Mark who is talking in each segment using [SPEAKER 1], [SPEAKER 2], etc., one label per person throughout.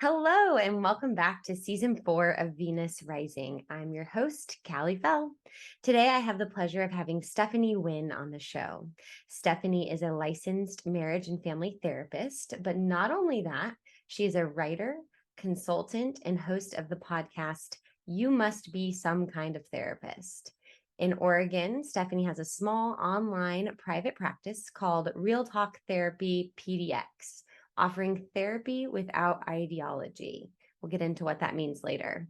[SPEAKER 1] Hello, and welcome back to season 4 of Venus Rising. I'm your host, Callie Fell. Today, I have the pleasure of having Stephanie Winn on the show. Stephanie is a licensed marriage and family therapist, but not only that, she is a writer, consultant, and host of the podcast, You Must Be Some Kind of Therapist. In Oregon, Stephanie has a small online private practice called Real Talk Therapy PDX, offering therapy without ideology. We'll get into what that means later.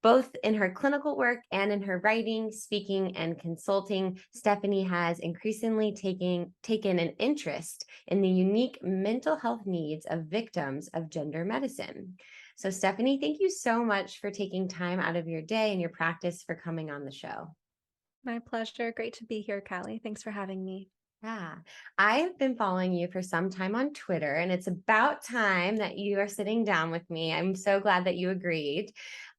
[SPEAKER 1] Both in her clinical work and in her writing, speaking, and consulting, Stephanie has increasingly taken an interest in the unique mental health needs of victims of gender medicine. So, Stephanie, thank you so much for taking time out of your day and your practice for coming on the show.
[SPEAKER 2] My pleasure. Great to be here, Callie. Thanks for having me.
[SPEAKER 1] Yeah, I've been following you for some time on Twitter, and it's about time that you are sitting down with me. I'm so glad that you agreed.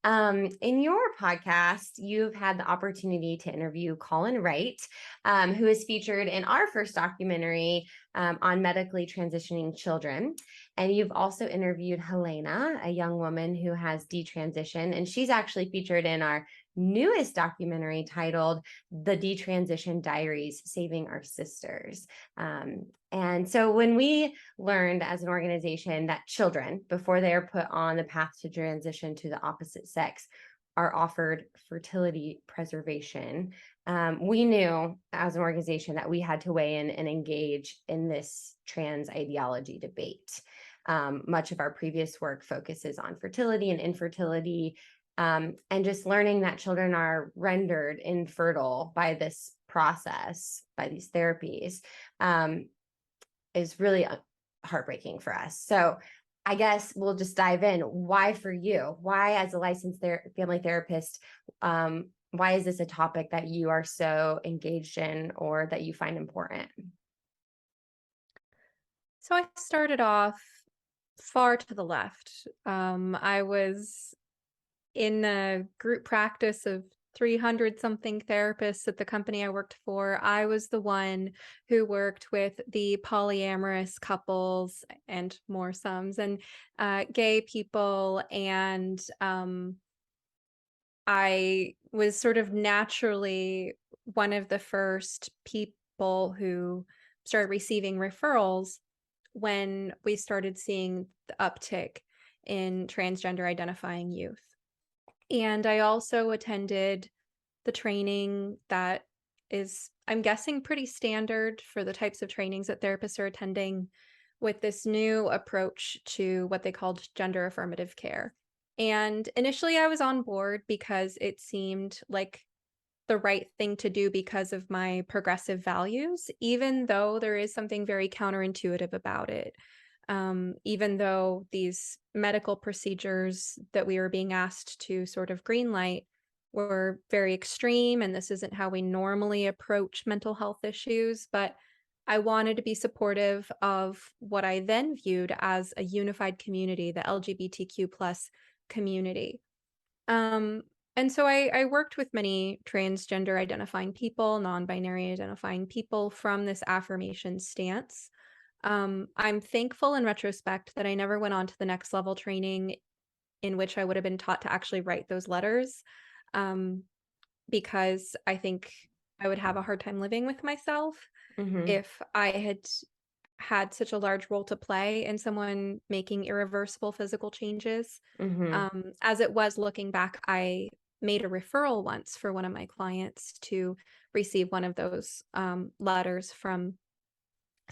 [SPEAKER 1] In your podcast, you've had the opportunity to interview Colin Wright, who is featured in our first documentary on medically transitioning children. And you've also interviewed Helena, a young woman who has detransitioned, and she's actually featured in our newest documentary titled The Detransition Diaries, Saving Our Sisters. And so when we learned as an organization that children, before they are put on the path to transition to the opposite sex, are offered fertility preservation, we knew as an organization that we had to weigh in and engage in this trans ideology debate. Much of our previous work focuses on fertility and infertility, and just learning that children are rendered infertile by this process, by these therapies, is really heartbreaking for us. So I guess we'll just dive in. Why for you? Why, as a licensed family therapist, why is this a topic that you are so engaged in or that you find important?
[SPEAKER 2] So I started off far to the left. I was in a group practice of 300 something therapists at the company I worked for. I was the one who worked with the polyamorous couples and more sums and gay people. And I was sort of naturally one of the first people who started receiving referrals when we started seeing the uptick in transgender identifying youth. And I also attended the training that is, I'm guessing, pretty standard for the types of trainings that therapists are attending, with this new approach to what they called gender affirmative care. And initially I was on board because it seemed like the right thing to do because of my progressive values, even though there is something very counterintuitive about it. Even though these medical procedures that we were being asked to sort of greenlight were very extreme, and this isn't how we normally approach mental health issues, but I wanted to be supportive of what I then viewed as a unified community, the LGBTQ plus community. And so I worked with many transgender identifying people, non-binary identifying people from this affirmation stance. I'm thankful in retrospect that I never went on to the next level training in which I would have been taught to actually write those letters, because I think I would have a hard time living with myself if I had had such a large role to play in someone making irreversible physical changes. As it was looking back, I made a referral once for one of my clients to receive one of those letters from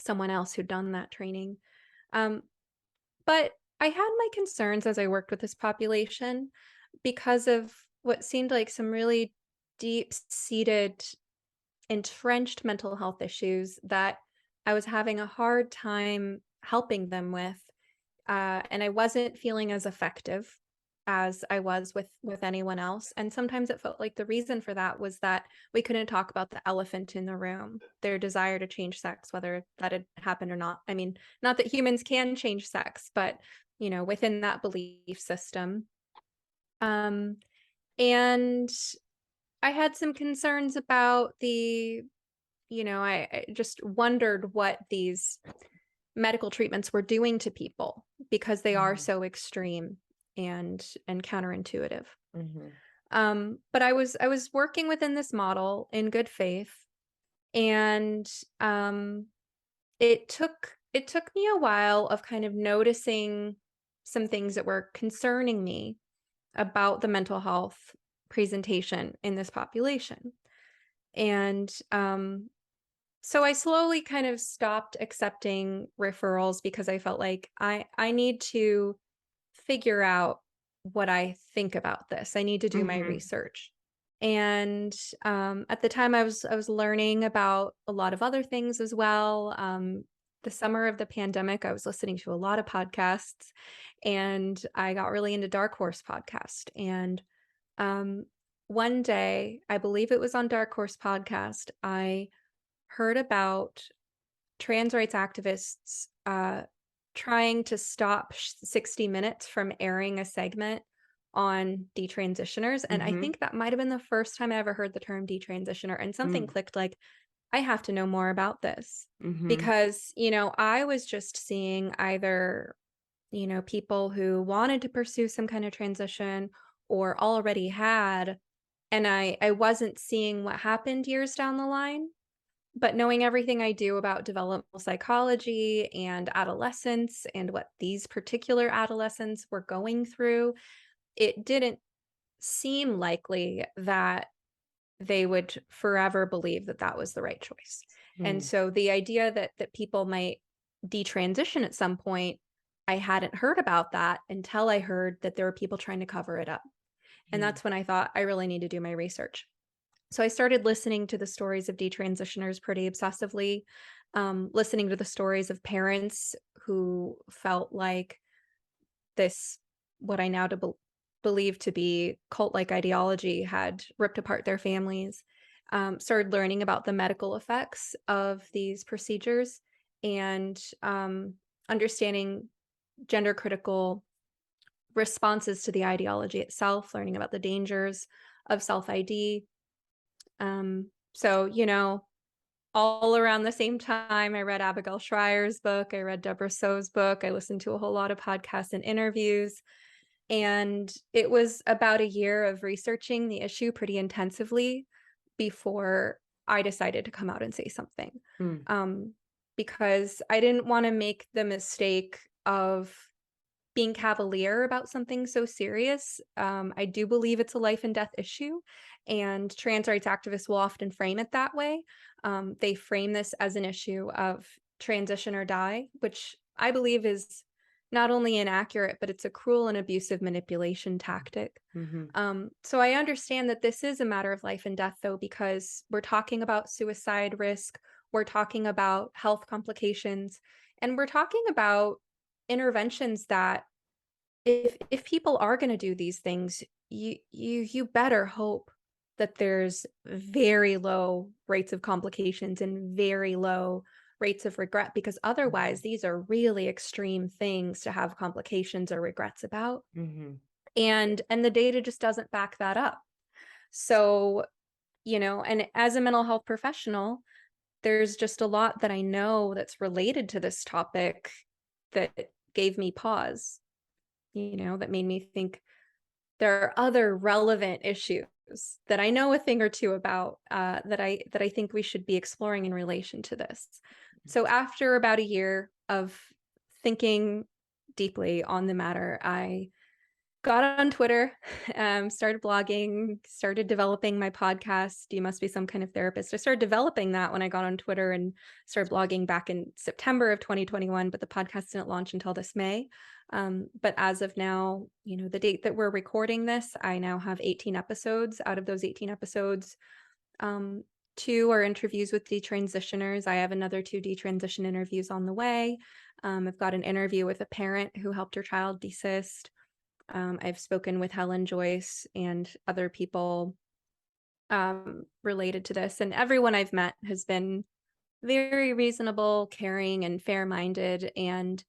[SPEAKER 2] someone else who'd done that training. But I had my concerns as I worked with this population because of what seemed like some really deep-seated, entrenched mental health issues that I was having a hard time helping them with. And I wasn't feeling as effective as I was with anyone else. And sometimes it felt like the reason for that was that we couldn't talk about the elephant in the room, their desire to change sex, whether that had happened or not. I mean, not that humans can change sex, but within that belief system. And I had some concerns about I just wondered what these medical treatments were doing to people, because they are
[SPEAKER 1] Mhm.
[SPEAKER 2] so extreme and counterintuitive.
[SPEAKER 1] Mhm.
[SPEAKER 2] But I was working within this model in good faith, and it took me a while of kind of noticing some things that were concerning me about the mental health presentation in this population. And so I slowly kind of stopped accepting referrals because I felt like I need to figure out what I think about this. I need to do my
[SPEAKER 1] Mhm.
[SPEAKER 2] research. And at the time, I was learning about a lot of other things as well. The summer of the pandemic, I was listening to a lot of podcasts, and I got really into Dark Horse podcast. And um, one day, I believe it was on Dark Horse podcast, I heard about trans rights activists trying to stop 60 Minutes from airing a segment on detransitioners. And I
[SPEAKER 1] Mhm.
[SPEAKER 2] think that might have been the first time I ever heard the term detransitioner. And something
[SPEAKER 1] Mm.
[SPEAKER 2] clicked like, I have to know more about this
[SPEAKER 1] Mhm.
[SPEAKER 2] because, I was just seeing either, people who wanted to pursue some kind of transition or already had. And I wasn't seeing what happened years down the line. But knowing everything I do about developmental psychology and adolescence and what these particular adolescents were going through, it didn't seem likely that they would forever believe that that was the right choice. And
[SPEAKER 1] Mm.
[SPEAKER 2] so the idea that people might detransition at some point, I hadn't heard about that until I heard that there were people trying to cover it up. And
[SPEAKER 1] Mm.
[SPEAKER 2] that's when I thought I really need to do my research. So I started listening to the stories of detransitioners pretty obsessively, listening to the stories of parents who felt like this, what I now believe to be cult-like ideology, had ripped apart their families. Started learning about the medical effects of these procedures and understanding gender critical responses to the ideology itself, learning about the dangers of self ID. So, all around the same time, I read Abigail Schreier's book, I read Deborah So's book, I listened to a whole lot of podcasts and interviews. And it was about a year of researching the issue pretty intensively before I decided to come out and say something.
[SPEAKER 1] Mm.
[SPEAKER 2] Um, because I didn't want to make the mistake of being cavalier about something so serious. I do believe it's a life and death issue, and trans rights activists will often frame it that way. They frame this as an issue of transition or die, which I believe is not only inaccurate, but it's a cruel and abusive manipulation tactic.
[SPEAKER 1] Mhm.
[SPEAKER 2] So I understand that this is a matter of life and death, though, because we're talking about suicide risk, we're talking about health complications, and we're talking about interventions that if people are going to do these things, you better hope that there's very low rates of complications and very low rates of regret, because otherwise
[SPEAKER 1] Mhm.
[SPEAKER 2] these are really extreme things to have complications or regrets about.
[SPEAKER 1] Mhm.
[SPEAKER 2] And the data just doesn't back that up. So, and as a mental health professional, there's just a lot that I know that's related to this topic that gave me pause, that made me think there are other relevant issues that I know a thing or two about, that I think we should be exploring in relation to this. So after about a year of thinking deeply on the matter, I got on Twitter, started blogging, started developing my podcast, You Must Be Some Kind of Therapist. I started developing that when I got on Twitter and started blogging back in September of 2021, but the podcast didn't launch until this May. But as of now, the date that we're recording this, I now have 18 episodes. Out of those 18 episodes, um, two are interviews with detransitioners. I have another two detransition interviews on the way. I've got an interview with a parent who helped her child desist. I've spoken with Helen Joyce and other people related to this, and everyone I've met has been very reasonable, caring, and fair minded. And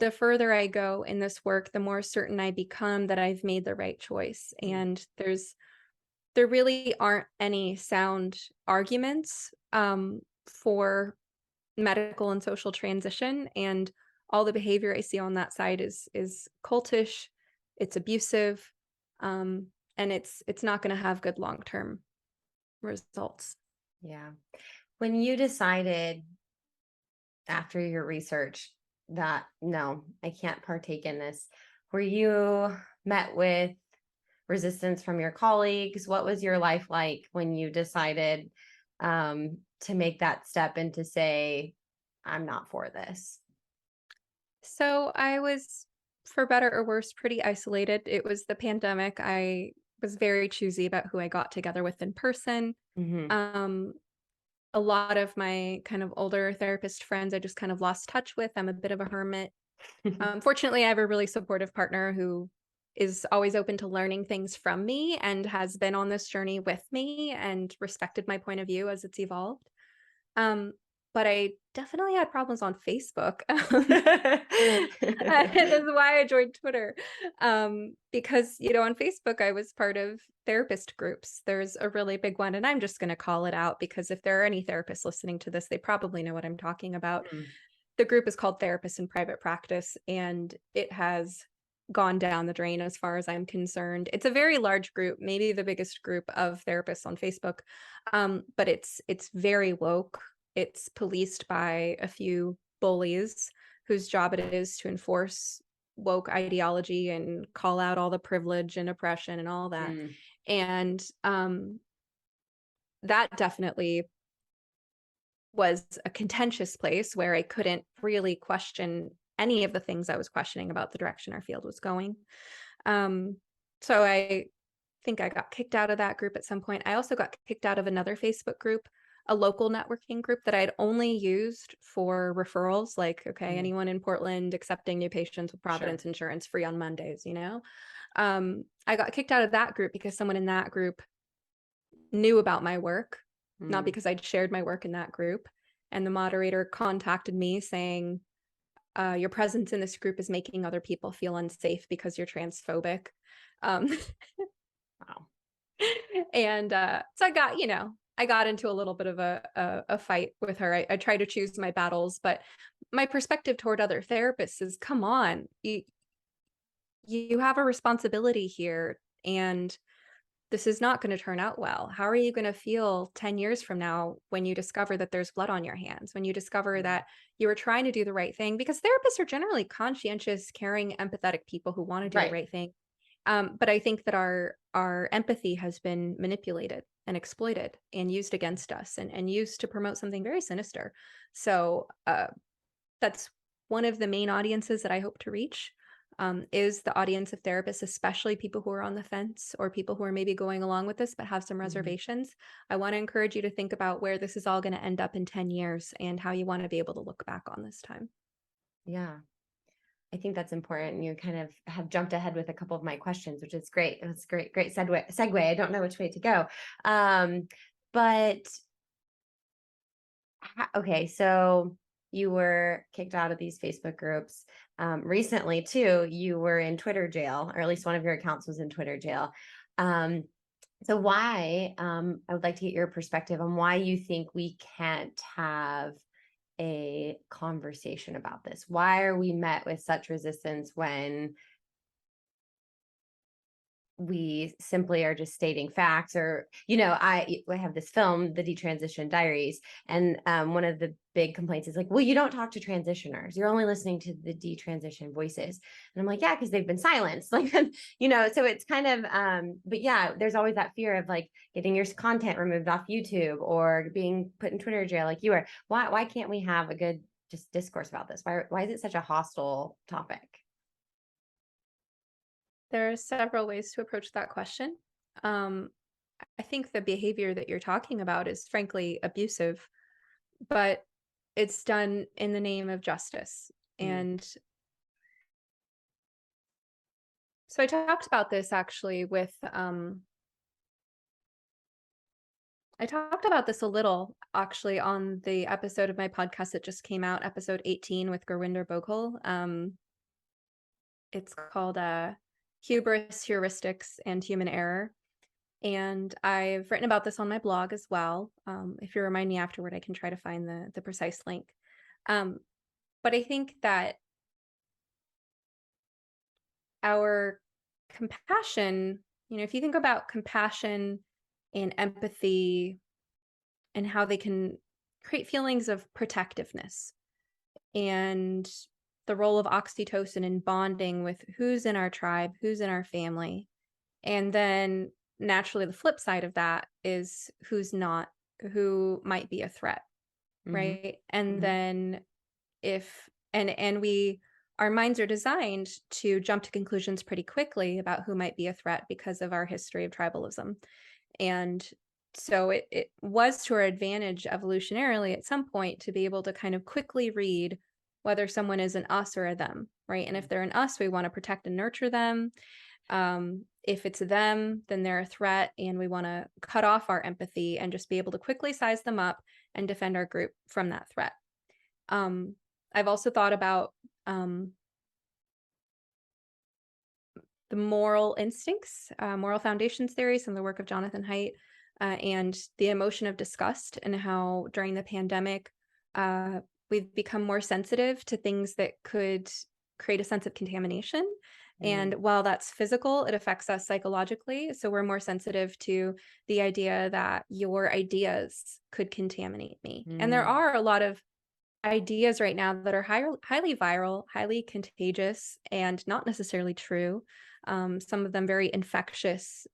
[SPEAKER 2] the further I go in this work, the more certain I become that I've made the right choice.
[SPEAKER 1] Mm.
[SPEAKER 2] And there really aren't any sound arguments for medical and social transition. And all the behavior I see on that side is cultish, it's abusive, and it's not going to have good long-term results.
[SPEAKER 1] Yeah. When you decided after your research that no, I can't partake in this, were you met with resistance from your colleagues? What was your life like when you decided to make that step and to say, I'm not for this?
[SPEAKER 2] So I was, for better or worse, pretty isolated. It was the pandemic. I was very choosy about who I got together with in person.
[SPEAKER 1] Hmm.
[SPEAKER 2] Um, a lot of my kind of older therapist friends I just kind of lost touch with. I'm a bit of a hermit. Fortunately, I have a really supportive partner who is always open to learning things from me and has been on this journey with me and respected my point of view as it's evolved. Um, but I definitely had problems on Facebook. That's why I joined Twitter. Because, on Facebook, I was part of therapist groups. There's a really big one, and I'm just going to call it out because if there are any therapists listening to this, they probably know what I'm talking about.
[SPEAKER 1] Mm.
[SPEAKER 2] The group is called Therapists in Private Practice, and it has gone down the drain as far as I'm concerned. It's a very large group, maybe the biggest group of therapists on Facebook, but it's very woke. It's policed by a few bullies whose job it is to enforce woke ideology and call out all the privilege and oppression and all that.
[SPEAKER 1] Mm.
[SPEAKER 2] And that definitely was a contentious place where I couldn't really question any of the things I was questioning about the direction our field was going. Um, so I think I got kicked out of that group at some point. I also got kicked out of another Facebook group, a local networking group that I'd only used for referrals, like, okay,
[SPEAKER 1] Mm.
[SPEAKER 2] anyone in Portland accepting new patients with
[SPEAKER 1] Sure.
[SPEAKER 2] Providence Insurance free on Mondays. I got kicked out of that group because someone in that group knew about my work, not
[SPEAKER 1] Mm.
[SPEAKER 2] because I'd shared my work in that group. And the moderator contacted me saying, your presence in this group is making other people feel unsafe because you're transphobic. Um,
[SPEAKER 1] Wow.
[SPEAKER 2] and so I got into a little bit of a fight with her. I try to choose my battles, but my perspective toward other therapists is, come on, you have a responsibility here, and this is not going to turn out well. How are you going to feel 10 years from now when you discover that there's blood on your hands, when you discover
[SPEAKER 1] Mm.
[SPEAKER 2] that you were trying to do the right thing? Because therapists are generally conscientious, caring, empathetic people who want to do the
[SPEAKER 1] Right.
[SPEAKER 2] right thing. But I think that our empathy has been manipulated and exploited and used against us and used to promote something very sinister. So that's one of the main audiences that I hope to reach, is the audience of therapists, especially people who are on the fence or people who are maybe going along with this but have some
[SPEAKER 1] Mhm.
[SPEAKER 2] reservations. I want to encourage you to think about where this is all going to end up in 10 years and how you want to be able to look back on this time.
[SPEAKER 1] Yeah. I think that's important. You kind of have jumped ahead with a couple of my questions, which is great. It's great, great segue. I don't know which way to go. But okay, so you were kicked out of these Facebook groups. Recently, too, you were in Twitter jail, or at least one of your accounts was in Twitter jail. Um, so why, I would like to get your perspective on why you think we can't have a conversation about this. Why are we met with such resistance when we simply are just stating facts? Or I have this film, The Detransition Diaries, and one of the big complaints is like, well, you don't talk to transitioners, you're only listening to the detransition voices. And I'm like, yeah, because they've been silenced. Like, so it's kind of but yeah, there's always that fear of like getting your content removed off YouTube or being put in Twitter jail like you were. Why can't we have a good just discourse about this? Why is it such a hostile topic?
[SPEAKER 2] There are several ways to approach that question. Um, I think the behavior that you're talking about is frankly abusive, but it's done in the name of justice.
[SPEAKER 1] Mm.
[SPEAKER 2] And so I talked about this actually I talked about this a little actually on the episode of my podcast that just came out, episode 18 with Gurwinder Boghal. It's called Hubris, Heuristics, and Human Error. And I've written about this on my blog as well. If you remind me afterward, I can try to find the precise link. Um, but I think that our compassion, if you think about compassion and empathy and how they can create feelings of protectiveness and the role of oxytocin in bonding with who's in our tribe, who's in our family. And then naturally, the flip side of that is who's not, who might be a threat,
[SPEAKER 1] Mhm.
[SPEAKER 2] right? And
[SPEAKER 1] Mhm.
[SPEAKER 2] then if, and we, our minds are designed to jump to conclusions pretty quickly about who might be a threat because of our history of tribalism. And so it was to our advantage evolutionarily at some point to be able to kind of quickly read whether someone is an us or a them, right? And if they're an us, we want to protect and nurture them. If it's them, then they're a threat, and we want to cut off our empathy and just be able to quickly size them up and defend our group from that threat. Um, I've also thought about um, the moral instincts, moral foundations theories, and the work of Jonathan Haidt, and the emotion of disgust, and how during the pandemic, we've become more sensitive to things that could create a sense of contamination. And
[SPEAKER 1] Mm.
[SPEAKER 2] while that's physical, it affects us psychologically. So we're more sensitive to the idea that your ideas could contaminate me. And there
[SPEAKER 1] Mm.
[SPEAKER 2] are a lot of ideas right now that are highly viral, highly contagious, and not necessarily true. Some of them very infectious,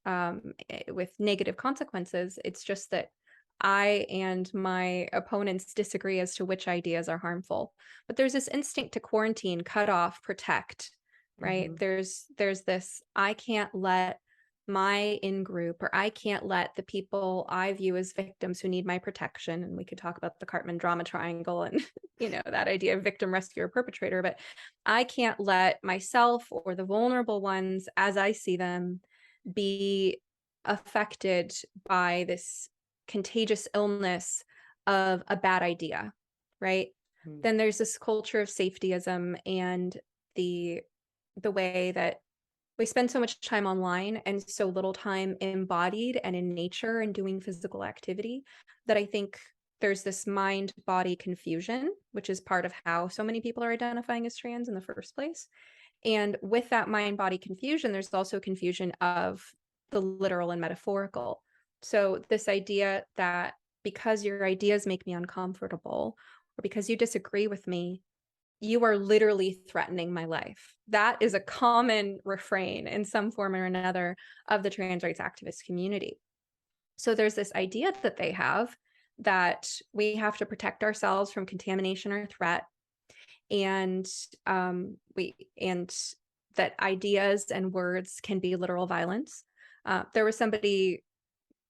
[SPEAKER 2] with negative consequences. It's just that I and my opponents disagree as to which ideas are harmful. But there's this instinct to quarantine, cut off, protect, right?
[SPEAKER 1] Mhm.
[SPEAKER 2] There's this, I can't let my in group, or I can't let the people I view as victims who need my protection. And we could talk about the Cartman drama triangle and that idea of victim, rescuer, perpetrator, but I can't let myself or the vulnerable ones as I see them be affected by this contagious illness of a bad idea, right?
[SPEAKER 1] Mm.
[SPEAKER 2] Then there's this culture of safetyism and the way that we spend so much time online and so little time embodied and in nature and doing physical activity that I think there's this mind body confusion, which is part of how so many people are identifying as trans in the first place. And with that mind body confusion, there's also confusion of the literal and metaphorical. So, this idea that because your ideas make me uncomfortable, or because you disagree with me, you are literally threatening my life. That is a common refrain in some form or another of the trans rights activist community. So there's this idea that they have that we have to protect ourselves from contamination or threat, and we and that ideas and words can be literal violence. There was somebody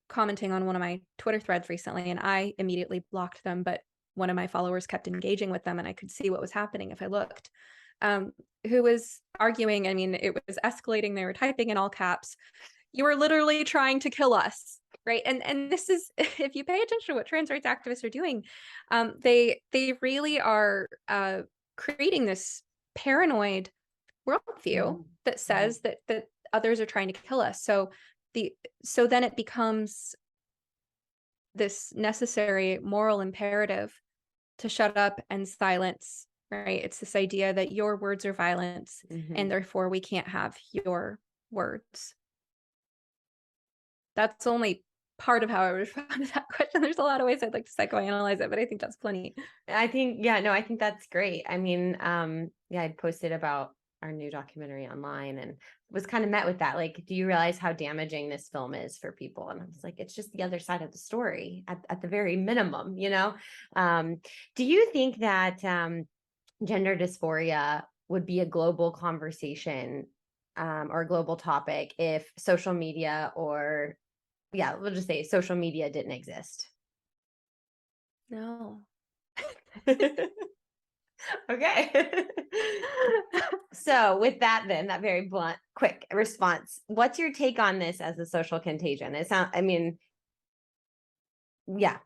[SPEAKER 2] commenting on one of my Twitter threads recently, and I immediately blocked them, but one of my followers kept engaging with them, and I could see what was happening if I looked. Um, who was arguing, I mean, it was escalating. They were typing in all caps, "You are literally trying to kill us." Right. And this is, if you pay attention to what trans rights activists are doing, they really are creating this paranoid worldview
[SPEAKER 1] Mhm.
[SPEAKER 2] that
[SPEAKER 1] Mhm.
[SPEAKER 2] says that others are trying to kill us. The so then it becomes this necessary moral imperative to shut up and silence, right? It's this idea that your words are violence, and
[SPEAKER 1] Mhm.
[SPEAKER 2] therefore we can't have your words. That's only part of how I would respond to that question. There's a lot of ways I'd like to psychoanalyze it, but I think that's plenty.
[SPEAKER 1] I think, yeah, no, I think that's great. I mean, yeah, I'd posted about our new documentary online and was kind of met with that. Like, do you realize how damaging this film is for people? And I was like, it's just the other side of the story at the very minimum, you know? Do you think that gender dysphoria would be a global conversation, or a global topic if social media, or yeah, we'll just say social media didn't exist?
[SPEAKER 2] No.
[SPEAKER 1] Okay. So with that, then, that very blunt, quick response, what's your take on this as a social contagion? It sounds, I mean, yeah.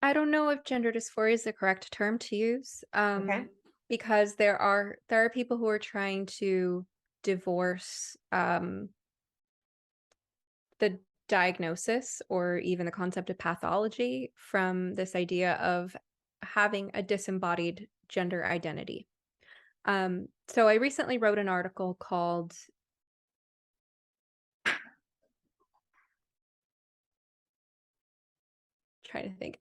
[SPEAKER 2] I don't know if gender dysphoria is the correct term to use,
[SPEAKER 1] Okay.
[SPEAKER 2] because there are people who are trying to divorce the diagnosis or even the concept of pathology from this idea of having a disembodied gender identity. So I recently wrote an article called trying to think,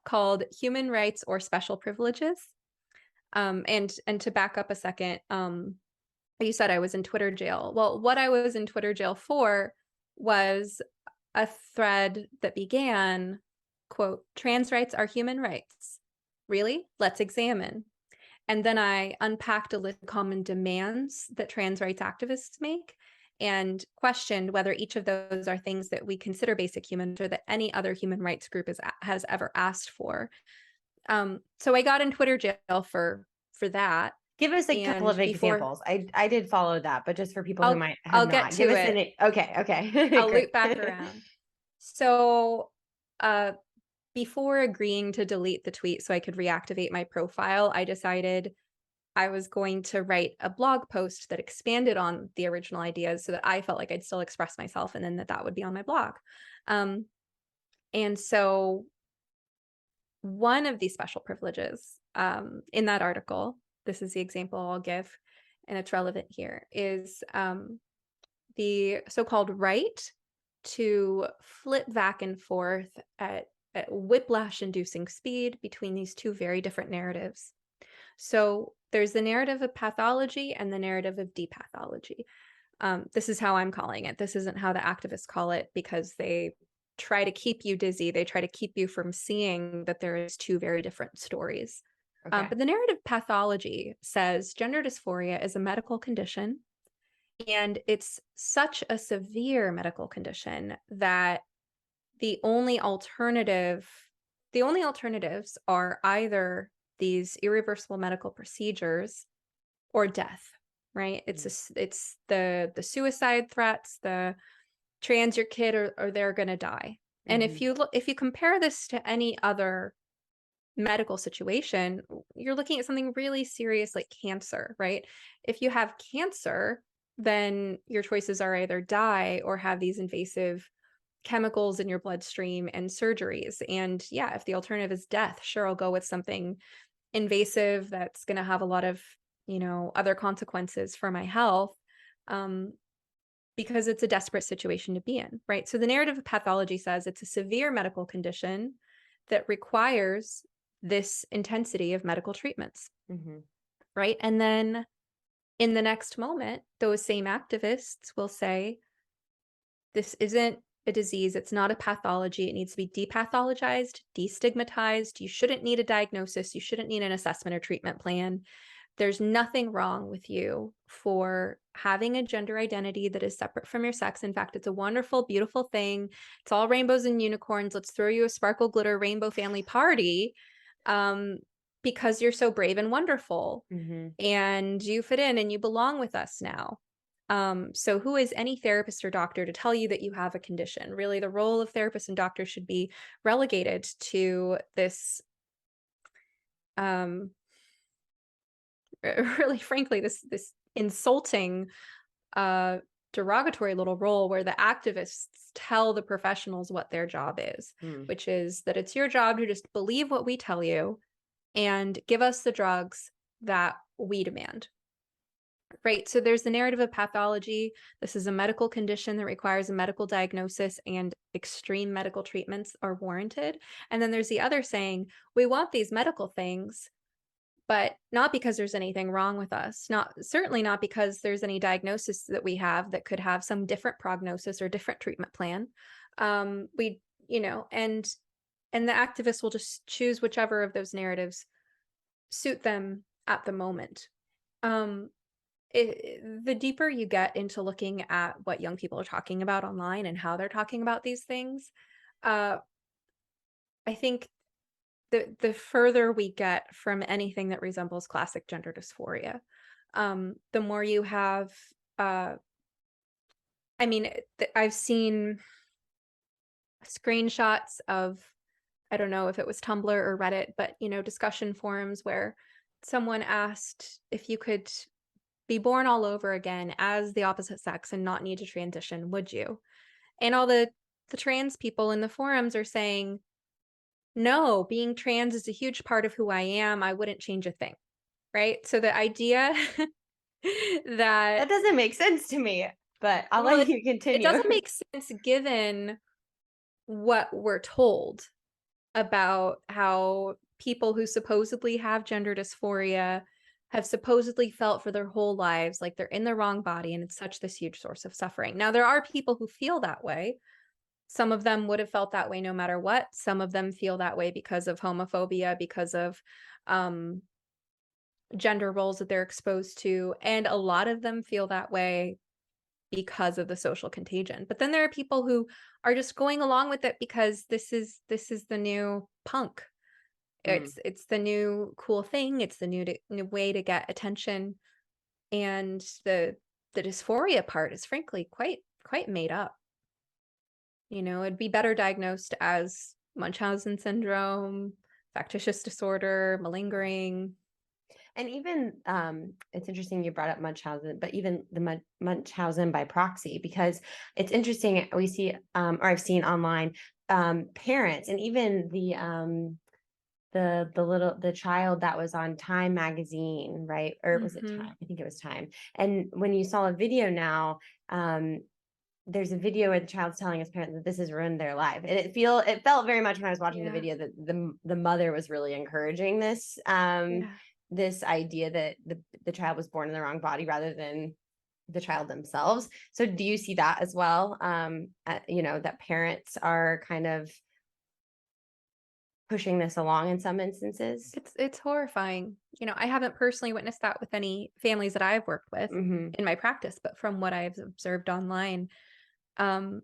[SPEAKER 2] called Human Rights or Special Privileges. And to back up a second, you said I was in Twitter jail. Well, what I was in Twitter jail for was a thread that began, quote, "Trans rights are human rights. Really? Let's examine." And then I unpacked a list of common demands that trans rights activists make and questioned whether each of those are things that we consider basic humans or that any other human rights group has ever asked for. So I got in Twitter jail for that.
[SPEAKER 1] Give us a couple
[SPEAKER 2] And
[SPEAKER 1] of
[SPEAKER 2] before
[SPEAKER 1] examples. I did follow that, but just for people who
[SPEAKER 2] I'll
[SPEAKER 1] might have
[SPEAKER 2] I'll get
[SPEAKER 1] not, give
[SPEAKER 2] to
[SPEAKER 1] us
[SPEAKER 2] it.
[SPEAKER 1] okay, okay,
[SPEAKER 2] I'll
[SPEAKER 1] great.
[SPEAKER 2] loop back around. So, uh, before agreeing to delete the tweet so I could reactivate my profile, I decided I was going to write a blog post that expanded on the original ideas so that I felt like I'd still express myself and then that would be on my blog. Um, and so one of these special privileges in that article, this is the example I'll give, and it's relevant here, is the so-called right to flip back and forth at whiplash-inducing speed between these two very different narratives. So there's the narrative of pathology and the narrative of depathology. This is how I'm calling it. This isn't how the activists call it because they try to keep you dizzy. They try to keep you from seeing that there is two very different stories.
[SPEAKER 1] Okay.
[SPEAKER 2] But the narrative pathology says gender dysphoria is a medical condition, and it's such a severe medical condition that the only alternatives are either these irreversible medical procedures or death, right?
[SPEAKER 1] Mm.
[SPEAKER 2] It's the suicide threats, the trans your kid or they're going to die. And
[SPEAKER 1] Mhm.
[SPEAKER 2] if you compare this to any other medical situation, you're looking at something really serious like cancer, right? If you have cancer, then your choices are either die or have these invasive chemicals in your bloodstream and surgeries. And yeah, if the alternative is death, sure, I'll go with something invasive that's going to have a lot of, other consequences for my health. Um, because it's a desperate situation to be in, right? So the narrative of pathology says it's a severe medical condition that requires this intensity of medical treatments,
[SPEAKER 1] Mhm.
[SPEAKER 2] right? And then in the next moment, those same activists will say, this isn't a disease, it's not a pathology, it needs to be depathologized, destigmatized, you shouldn't need a diagnosis, you shouldn't need an assessment or treatment plan. There's nothing wrong with you for having a gender identity that is separate from your sex. In fact, it's a wonderful, beautiful thing. It's all rainbows and unicorns. Let's throw you a sparkle glitter rainbow family party, um, because you're so brave and wonderful
[SPEAKER 1] Mhm.
[SPEAKER 2] and you fit in and you belong with us now. So who is any therapist or doctor to tell you that you have a condition? Really, the role of therapists and doctors should be relegated to this um really frankly this insulting uh derogatory little role where the activists tell the professionals what their job is,
[SPEAKER 1] Mm.
[SPEAKER 2] which is that it's your job to just believe what we tell you and give us the drugs that we demand. Right. So there's the narrative of pathology. This is a medical condition that requires a medical diagnosis and extreme medical treatments are warranted. And then there's the other saying, we want these medical things, but not because there's anything wrong with us. Certainly not because there's any diagnosis that we have that could have some different prognosis or different treatment plan. We, and the activists will just choose whichever of those narratives suit them at the moment. Um, the deeper you get into looking at what young people are talking about online and how they're talking about these things, uh, I think the further we get from anything that resembles classic gender dysphoria, the more you have. Uh, I mean, I've seen screenshots of, I don't know if it was Tumblr or Reddit, but discussion forums where someone asked if you could be born all over again as the opposite sex and not need to transition, would you? And all the trans people in the forums are saying, no, being trans is a huge part of who I am. I wouldn't change a thing. right? So the idea that,
[SPEAKER 1] That doesn't make sense to me, but I'll
[SPEAKER 2] well,
[SPEAKER 1] let you
[SPEAKER 2] it
[SPEAKER 1] continue.
[SPEAKER 2] doesn't make sense given what we're told about how people who supposedly have gender dysphoria have supposedly felt for their whole lives like they're in the wrong body, and it's such this huge source of suffering. Now, there are people who feel that way. Some of them would have felt that way no matter what. Some of them feel that way because of homophobia, because of um, gender roles that they're exposed to, and a lot of them feel that way because of the social contagion. But then there are people who are just going along with it because this is the new punk.
[SPEAKER 1] Mm.
[SPEAKER 2] It's the new cool thing. It's the new way to get attention, and the dysphoria part is frankly quite made up. It'd be better diagnosed as Munchausen syndrome, factitious disorder, malingering.
[SPEAKER 1] And even it's interesting you brought up Munchausen, but even the Munchausen by proxy, because it's interesting. We see, or I've seen online, parents, and even the child that was on Time magazine, right? Or was it
[SPEAKER 2] Mhm.
[SPEAKER 1] Time? I think it was Time. And when you saw a video now, there's a video where the child's telling his parent that this has ruined their life, and it felt very much when I was watching the
[SPEAKER 2] Yeah.
[SPEAKER 1] video that the mother was really encouraging
[SPEAKER 2] Yeah.
[SPEAKER 1] this idea that the child was born in the wrong body rather than the child themselves. So do you see that as well? That parents are kind of pushing this along in some instances.
[SPEAKER 2] It's horrifying. I haven't personally witnessed that with any families that I've worked with
[SPEAKER 1] Hmm.
[SPEAKER 2] in my practice, but from what I've observed online, um,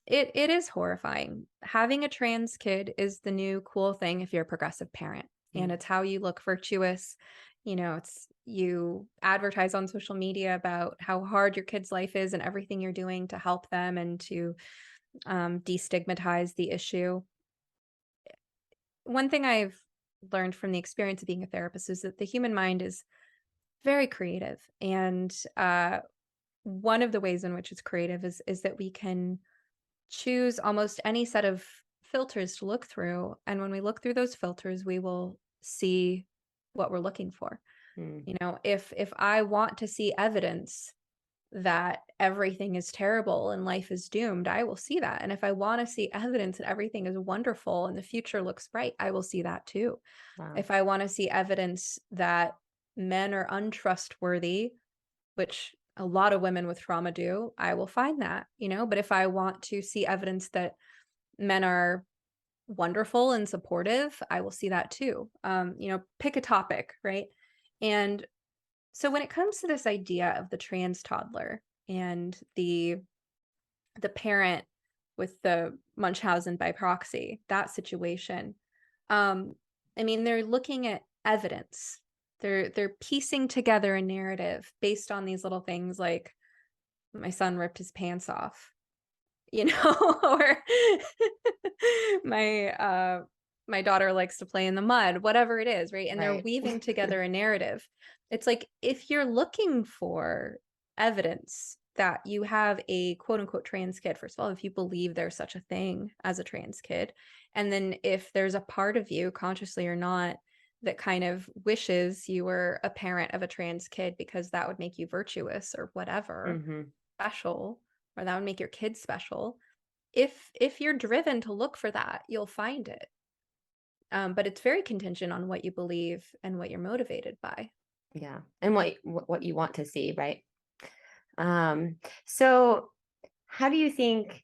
[SPEAKER 2] it is horrifying. Having a trans kid is the new cool thing if you're a progressive parent, and it's how you look virtuous. It's you advertise on social media about how hard your kid's life is and everything you're doing to help them and to destigmatize the issue. One thing I've learned from the experience of being a therapist is that the human mind is very creative, and one of the ways in which it's creative is that we can choose almost any set of filters to look through, and when we look through those filters, we will see what we're looking for.
[SPEAKER 1] Mm.
[SPEAKER 2] If I want to see evidence that everything is terrible and life is doomed, I will see that. And if I want to see evidence that everything is wonderful and the future looks bright, I will see that too.
[SPEAKER 1] Wow.
[SPEAKER 2] If I want to see evidence that men are untrustworthy, which a lot of women with trauma do, I will find that. But if I want to see evidence that men are wonderful and supportive, I will see that too. Pick a topic, right? And so when it comes to this idea of the trans toddler and the parent with the Munchausen by proxy, that situation, um, I mean, they're looking at evidence. They're piecing together a narrative based on these little things like my son ripped his pants off, or my my daughter likes to play in the mud, whatever it is, right? And they're
[SPEAKER 1] Right.
[SPEAKER 2] weaving together a narrative. It's like if you're looking for evidence that you have a quote unquote trans kid, first of all, if you believe there's such a thing as a trans kid, and then if there's a part of you, consciously or not, that kind of wishes you were a parent of a trans kid because that would make you virtuous or whatever,
[SPEAKER 1] Hmm.
[SPEAKER 2] special, or that would make your kids special. If you're driven to look for that, you'll find it. But it's very contingent on what you believe and what you're motivated by.
[SPEAKER 1] Yeah. And what you want to see, right? So how do you think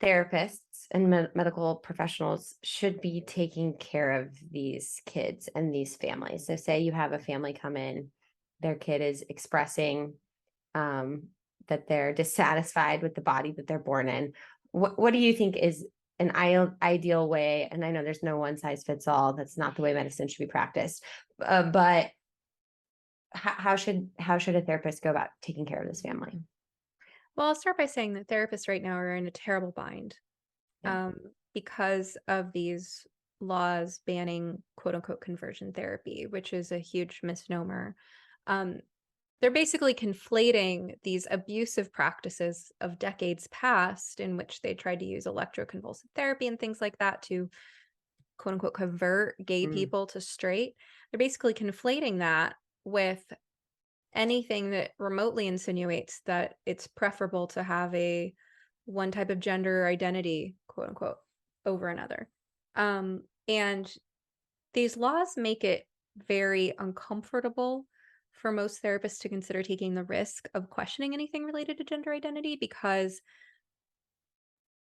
[SPEAKER 1] therapists and medical professionals should be taking care of these kids and these families? So say you have a family come in, their kid is expressing um, that they're dissatisfied with the body that they're born in. What do you think is an ideal way? And I know there's no one size fits all. That's not the way medicine should be practiced. But how should a therapist go about taking care of this family?
[SPEAKER 2] Well, I'll start by saying that therapists right now are in a terrible bind
[SPEAKER 1] Yeah.
[SPEAKER 2] because of these laws banning quote unquote conversion therapy, which is a huge misnomer. Um, they're basically conflating these abusive practices of decades past in which they tried to use electroconvulsive therapy and things like that to quote unquote convert gay
[SPEAKER 1] Mm,
[SPEAKER 2] people to straight, they're basically conflating that with anything that remotely insinuates that it's preferable to have a one type of gender identity, quote unquote, over another. And these laws make it very uncomfortable for most therapists to consider taking the risk of questioning anything related to gender identity because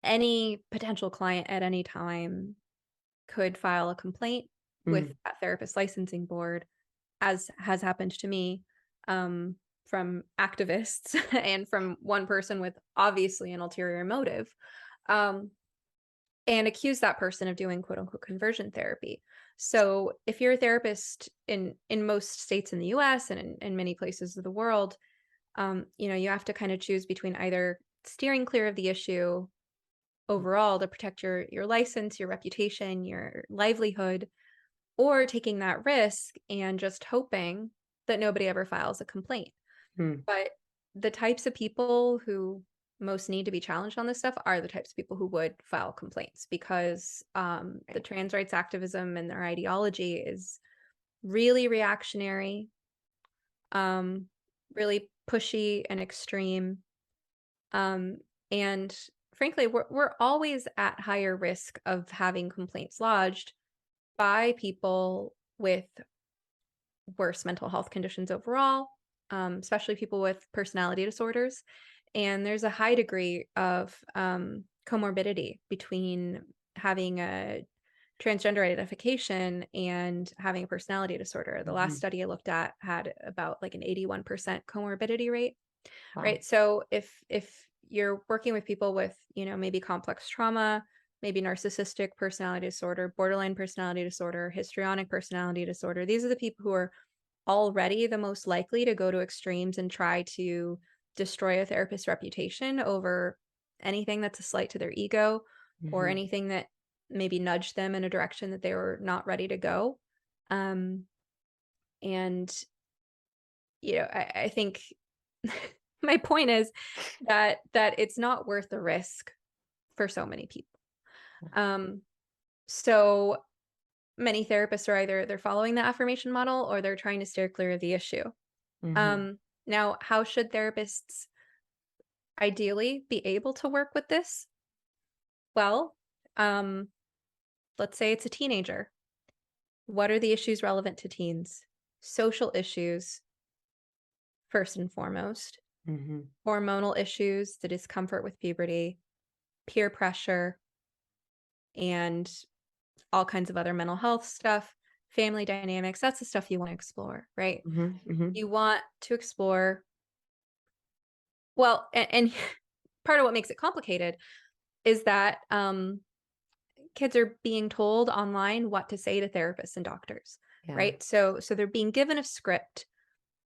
[SPEAKER 2] any potential client at any time could file a complaint with
[SPEAKER 1] mm,
[SPEAKER 2] that therapist licensing board, as has happened to me, from activists and from one person with obviously an ulterior motive, um, and accuse that person of doing quote unquote conversion therapy. So if you're a therapist in most states in the US and in many places of the world, you have to kind of choose between either steering clear of the issue overall to protect your license, your reputation, your livelihood, or taking that risk and just hoping that nobody ever files a complaint.
[SPEAKER 1] mm,
[SPEAKER 2] But the types of people who most need to be challenged on this stuff are the types of people who would file complaints because the
[SPEAKER 1] right.
[SPEAKER 2] trans rights activism and their ideology is really reactionary, um, really pushy and extreme. Um, and frankly, we're always at higher risk of having complaints lodged by people with worse mental health conditions overall, especially people with personality disorders. And there's a high degree of comorbidity between having a transgender identification and having a personality disorder. The last
[SPEAKER 1] Mhm.
[SPEAKER 2] study I looked at had about like an 81% comorbidity rate,
[SPEAKER 1] Wow.
[SPEAKER 2] right? So if you're working with people with, maybe complex trauma, maybe narcissistic personality disorder, borderline personality disorder, histrionic personality disorder, these are the people who are already the most likely to go to extremes and try to destroy a therapist's reputation over anything that's a slight to their ego or
[SPEAKER 1] Mhm.
[SPEAKER 2] anything that maybe nudged them in a direction that they were not ready to go. Um, and I think my point is that it's not worth the risk for so many people. Um, so many therapists are either they're following the affirmation model or they're trying to steer clear of the issue.
[SPEAKER 1] Mhm.
[SPEAKER 2] Now, how should therapists ideally be able to work with this? Well, um, let's say it's a teenager. What are the issues relevant to teens? Social issues, first and foremost,
[SPEAKER 1] Mhm.
[SPEAKER 2] hormonal issues, the discomfort with puberty, peer pressure, and all kinds of other mental health stuff, family dynamics. That's the stuff you want to explore, right?
[SPEAKER 1] Mhm. Mhm.
[SPEAKER 2] You want to explore, well, and part of what makes it complicated is that kids are being told online what to say to therapists and doctors,
[SPEAKER 1] Yeah.
[SPEAKER 2] right? So they're being given a script.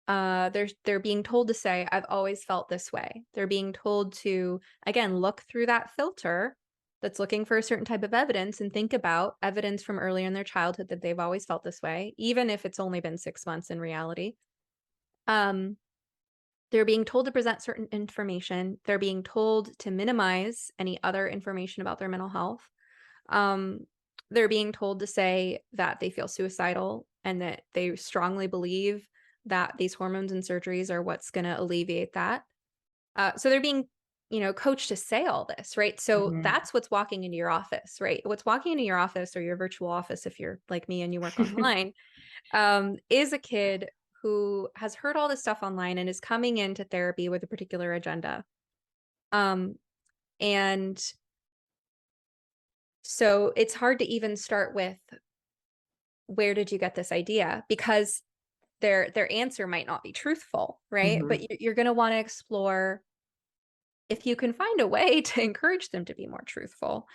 [SPEAKER 2] They're being told to say, "I've always felt this way." They're being told to again look through that filter that's looking for a certain type of evidence and think about evidence from earlier in their childhood that they've always felt this way, even if it's only been 6 months in reality. Um, they're being told to present certain information. They're being told to minimize any other information about their mental health. Um, they're being told to say that they feel suicidal and that they strongly believe that these hormones and surgeries are what's going to alleviate that. So they're being, coached to say all this, right? So
[SPEAKER 1] Mhm.
[SPEAKER 2] that's what's walking into your office, right? What's walking into your office or your virtual office, if you're like me and you work online, is a kid who has heard all this stuff online and is coming into therapy with a particular agenda. Um, and so it's hard to even start with where did you get this idea? Because their answer might not be truthful, right? But
[SPEAKER 1] Mhm.
[SPEAKER 2] you're going to want to explore if you can find a way to encourage them to be more truthful.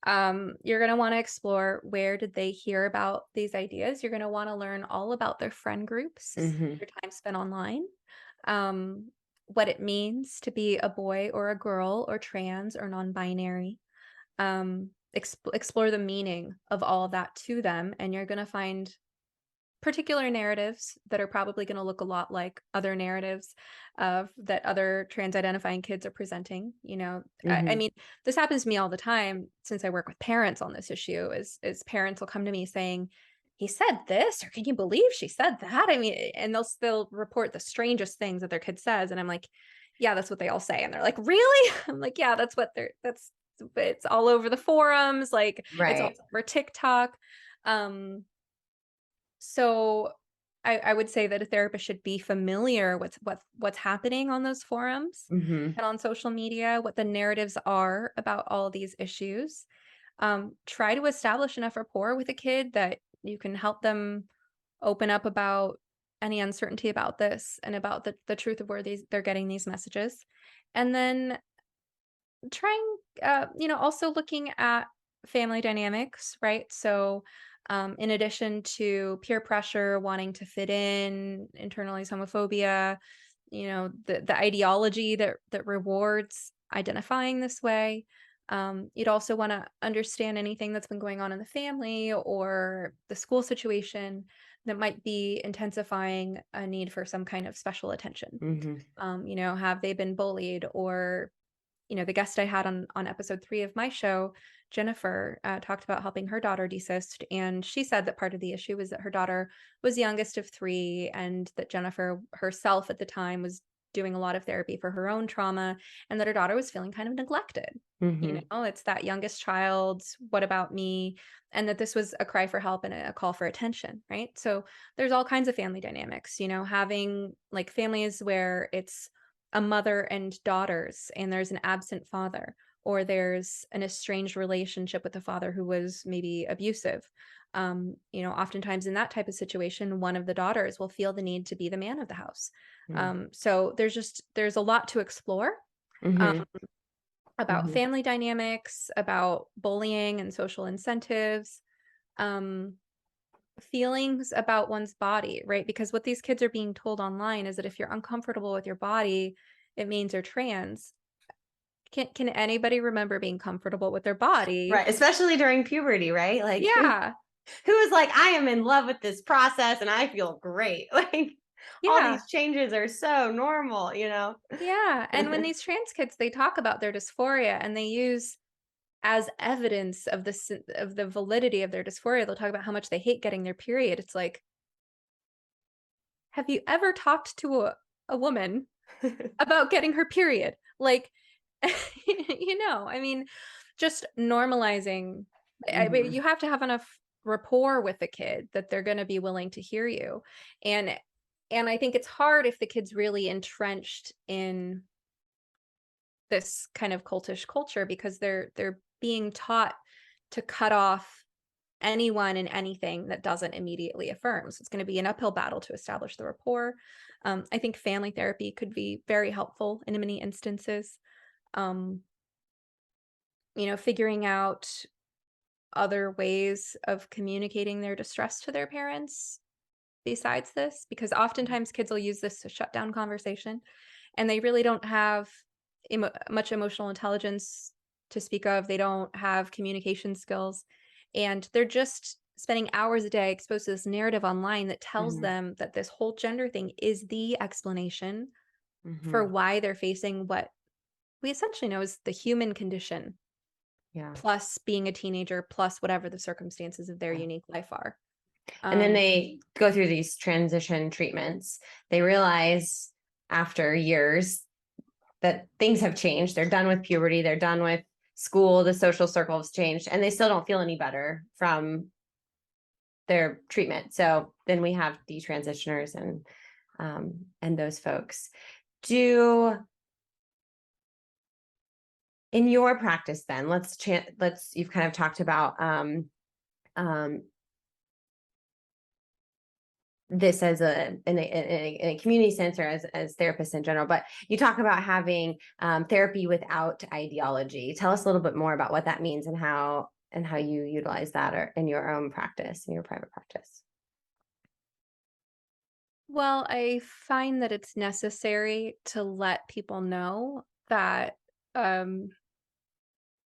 [SPEAKER 2] You're going to want to explore where did they hear about these ideas. You're going to want to learn all about their friend groups,
[SPEAKER 1] Mhm.
[SPEAKER 2] their time spent online, what it means to be a boy or a girl or trans or non-binary. Explore the meaning of all of that to them, and you're going to find particular narratives that are probably going to look a lot like other narratives of that other trans identifying kids are presenting. I
[SPEAKER 1] Mhm.
[SPEAKER 2] mean, this happens to me all the time since I work with parents on this issue. Is parents will come to me saying, "He said this," or "Can you believe she said that?" I mean, and they'll still report the strangest things that their kid says, and I'm like, "Yeah, that's what they all say," and they're like, "Really?" I'm like, "Yeah, that's what they're that's it's all over the forums, like it's all
[SPEAKER 1] Right.
[SPEAKER 2] over TikTok." Um, so I would say that a therapist should be familiar with what's happening on those forums
[SPEAKER 1] Mhm.
[SPEAKER 2] and on social media, what the narratives are about all these issues. Try to establish enough rapport with a kid that you can help them open up about any uncertainty about this and about the truth of where they're getting these messages. And then trying, also looking at family dynamics, right? So, in addition to peer pressure, wanting to fit in, internalized homophobia, the ideology that rewards identifying this way. You'd also want to understand anything that's been going on in the family or the school situation that might be intensifying a need for some kind of special attention.
[SPEAKER 1] Mhm.
[SPEAKER 2] Have they been bullied, or the guest I had on episode 3 of my show, Jennifer, talked about helping her daughter desist, and she said that part of the issue was that her daughter was the youngest of 3, and that Jennifer herself at the time was doing a lot of therapy for her own trauma, and that her daughter was feeling kind of neglected.
[SPEAKER 1] Mhm.
[SPEAKER 2] It's that youngest child, what about me? And that this was a cry for help and a call for attention, right? So there's all kinds of family dynamics, having like families where it's a mother and daughters and there's an absent father, or there's an estranged relationship with a father who was maybe abusive. Oftentimes in that type of situation, one of the daughters will feel the need to be the man of the house.
[SPEAKER 1] Mm.
[SPEAKER 2] So there's a lot to explore um,
[SPEAKER 1] Mhm.
[SPEAKER 2] about
[SPEAKER 1] Mhm.
[SPEAKER 2] family dynamics, about bullying and social incentives, um, feelings about one's body, right? Because what these kids are being told online is that if you're uncomfortable with your body, it means you're trans. Can anybody remember being comfortable with their body?
[SPEAKER 1] Right, especially during puberty, right? Like,
[SPEAKER 2] Yeah.
[SPEAKER 1] who is like, "I am in love with this process and I feel great." Like, all
[SPEAKER 2] Yeah.
[SPEAKER 1] these changes are so normal, you know?
[SPEAKER 2] Yeah. And when these trans kids, they talk about their dysphoria and they use as evidence of of the validity of their dysphoria, they'll talk about how much they hate getting their period. It's like, have you ever talked to a woman about getting her period? Like, I mean, just normalizing. I mean,
[SPEAKER 1] Mhm.
[SPEAKER 2] you have to have enough rapport with the kid that they're going to be willing to hear you. And I think it's hard if the kid's really entrenched in this kind of cultish culture because they're being taught to cut off anyone and anything that doesn't immediately affirm. So it's going to be an uphill battle to establish the rapport. I think family therapy could be very helpful in many instances. Um, Figuring out other ways of communicating their distress to their parents besides this, because oftentimes kids will use this to shut down conversation and they really don't have much emotional intelligence to speak of. They don't have communication skills, and they're just spending hours a day exposed to this narrative online that tells
[SPEAKER 1] Mhm.
[SPEAKER 2] them that this whole gender thing is the explanation for
[SPEAKER 1] Mhm.
[SPEAKER 2] why they're facing what we essentially know is the human condition,
[SPEAKER 1] Yeah.
[SPEAKER 2] plus being a teenager, plus whatever the circumstances of their
[SPEAKER 1] Yeah.
[SPEAKER 2] unique life are.
[SPEAKER 1] And then
[SPEAKER 2] Um,
[SPEAKER 1] they go through these transition treatments. They realize after years that things have changed. They're done with puberty, they're done with school, the social circle has changed, and they still don't feel any better from their treatment. So then we have detransitioners and those folks. Do in your practice then, let's you've kind of talked about um this as in a community sense or as therapists in general, but you talk about having therapy without ideology. Tell us a little bit more about what that means and how you utilize that or in your own practice, in your private practice.
[SPEAKER 2] well, I find that it's necessary to let people know that um,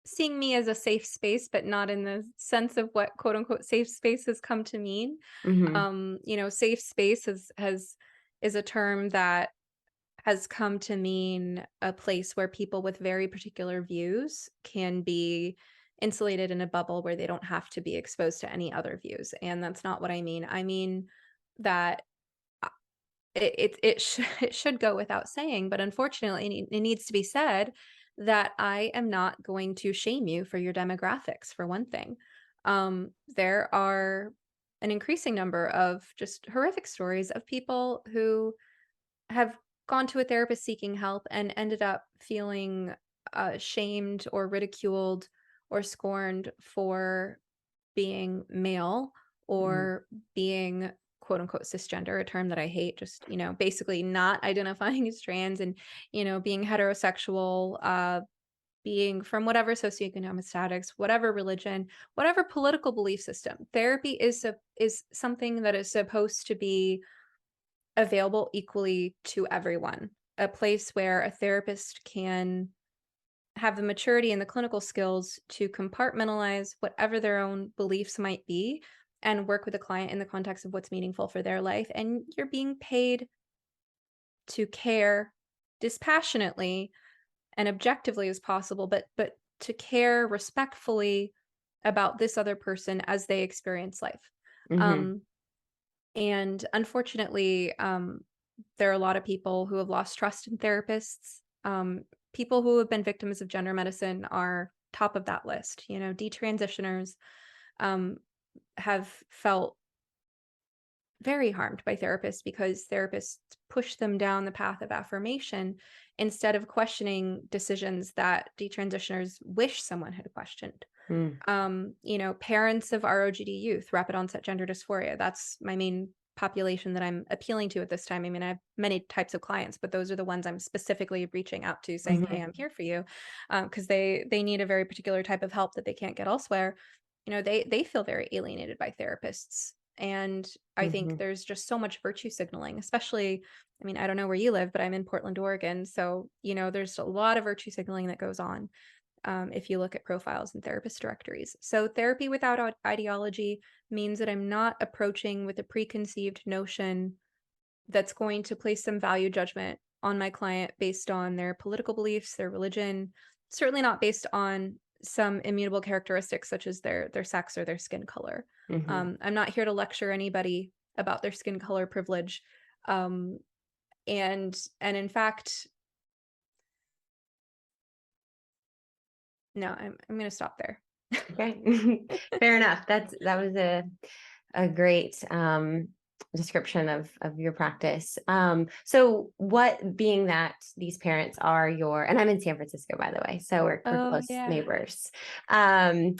[SPEAKER 2] seeing me as a safe space, but not in the sense of what quote unquote safe space has come to mean.
[SPEAKER 1] Mhm.
[SPEAKER 2] Safe space is a term that has come to mean a place where people with very particular views can be insulated in a bubble where they don't have to be exposed to any other views. And that's not what I mean. I mean that it should go without saying, but unfortunately, it needs to be said that I am not going to shame you for your demographics, for one thing. There are an increasing number of just horrific stories of people who have gone to a therapist seeking help and ended up feeling shamed or ridiculed or scorned for being male
[SPEAKER 1] Mhm.
[SPEAKER 2] or being quote unquote cisgender, a term that I hate, just, basically not identifying as trans and, being heterosexual, being from whatever socioeconomic status, whatever religion, whatever political belief system. Therapy is something that is supposed to be available equally to everyone. A place where a therapist can have the maturity and the clinical skills to compartmentalize whatever their own beliefs might be and work with a client in the context of what's meaningful for their life. And you're being paid to care dispassionately and objectively as possible, but to care respectfully about this other person as they experience life.
[SPEAKER 1] Mhm.
[SPEAKER 2] Um, and unfortunately, there are a lot of people who have lost trust in therapists. People who have been victims of gender medicine are top of that list. Detransitioners um, have felt very harmed by therapists because therapists push them down the path of affirmation instead of questioning decisions that detransitioners wish someone had questioned.
[SPEAKER 1] Mm.
[SPEAKER 2] Parents of ROGD youth, rapid onset gender dysphoria. That's my main population that I'm appealing to at this time. I mean, I have many types of clients, but those are the ones I'm specifically reaching out to saying, "Hey,
[SPEAKER 1] Mhm.
[SPEAKER 2] I'm here for you," because they need a very particular type of help that they can't get elsewhere. They feel very alienated by therapists. And I think
[SPEAKER 1] Mhm.
[SPEAKER 2] there's just so much virtue signaling, especially, I mean, I don't know where you live, but I'm in Portland, Oregon. So, there's a lot of virtue signaling that goes on if you look at profiles and therapist directories. So, therapy without ideology means that I'm not approaching with a preconceived notion that's going to place some value judgment on my client based on their political beliefs, their religion, certainly not based on some immutable characteristics such as their sex or their skin color.
[SPEAKER 1] Mhm.
[SPEAKER 2] I'm not here to lecture anybody about their skin color privilege. Um, and in fact, no, I'm going to stop there.
[SPEAKER 1] Okay. Fair enough. That was a great description of your practice. So what being that these parents are your, and I'm in San Francisco, by the way, so we're
[SPEAKER 2] Oh
[SPEAKER 1] close
[SPEAKER 2] yeah.
[SPEAKER 1] neighbors. Um,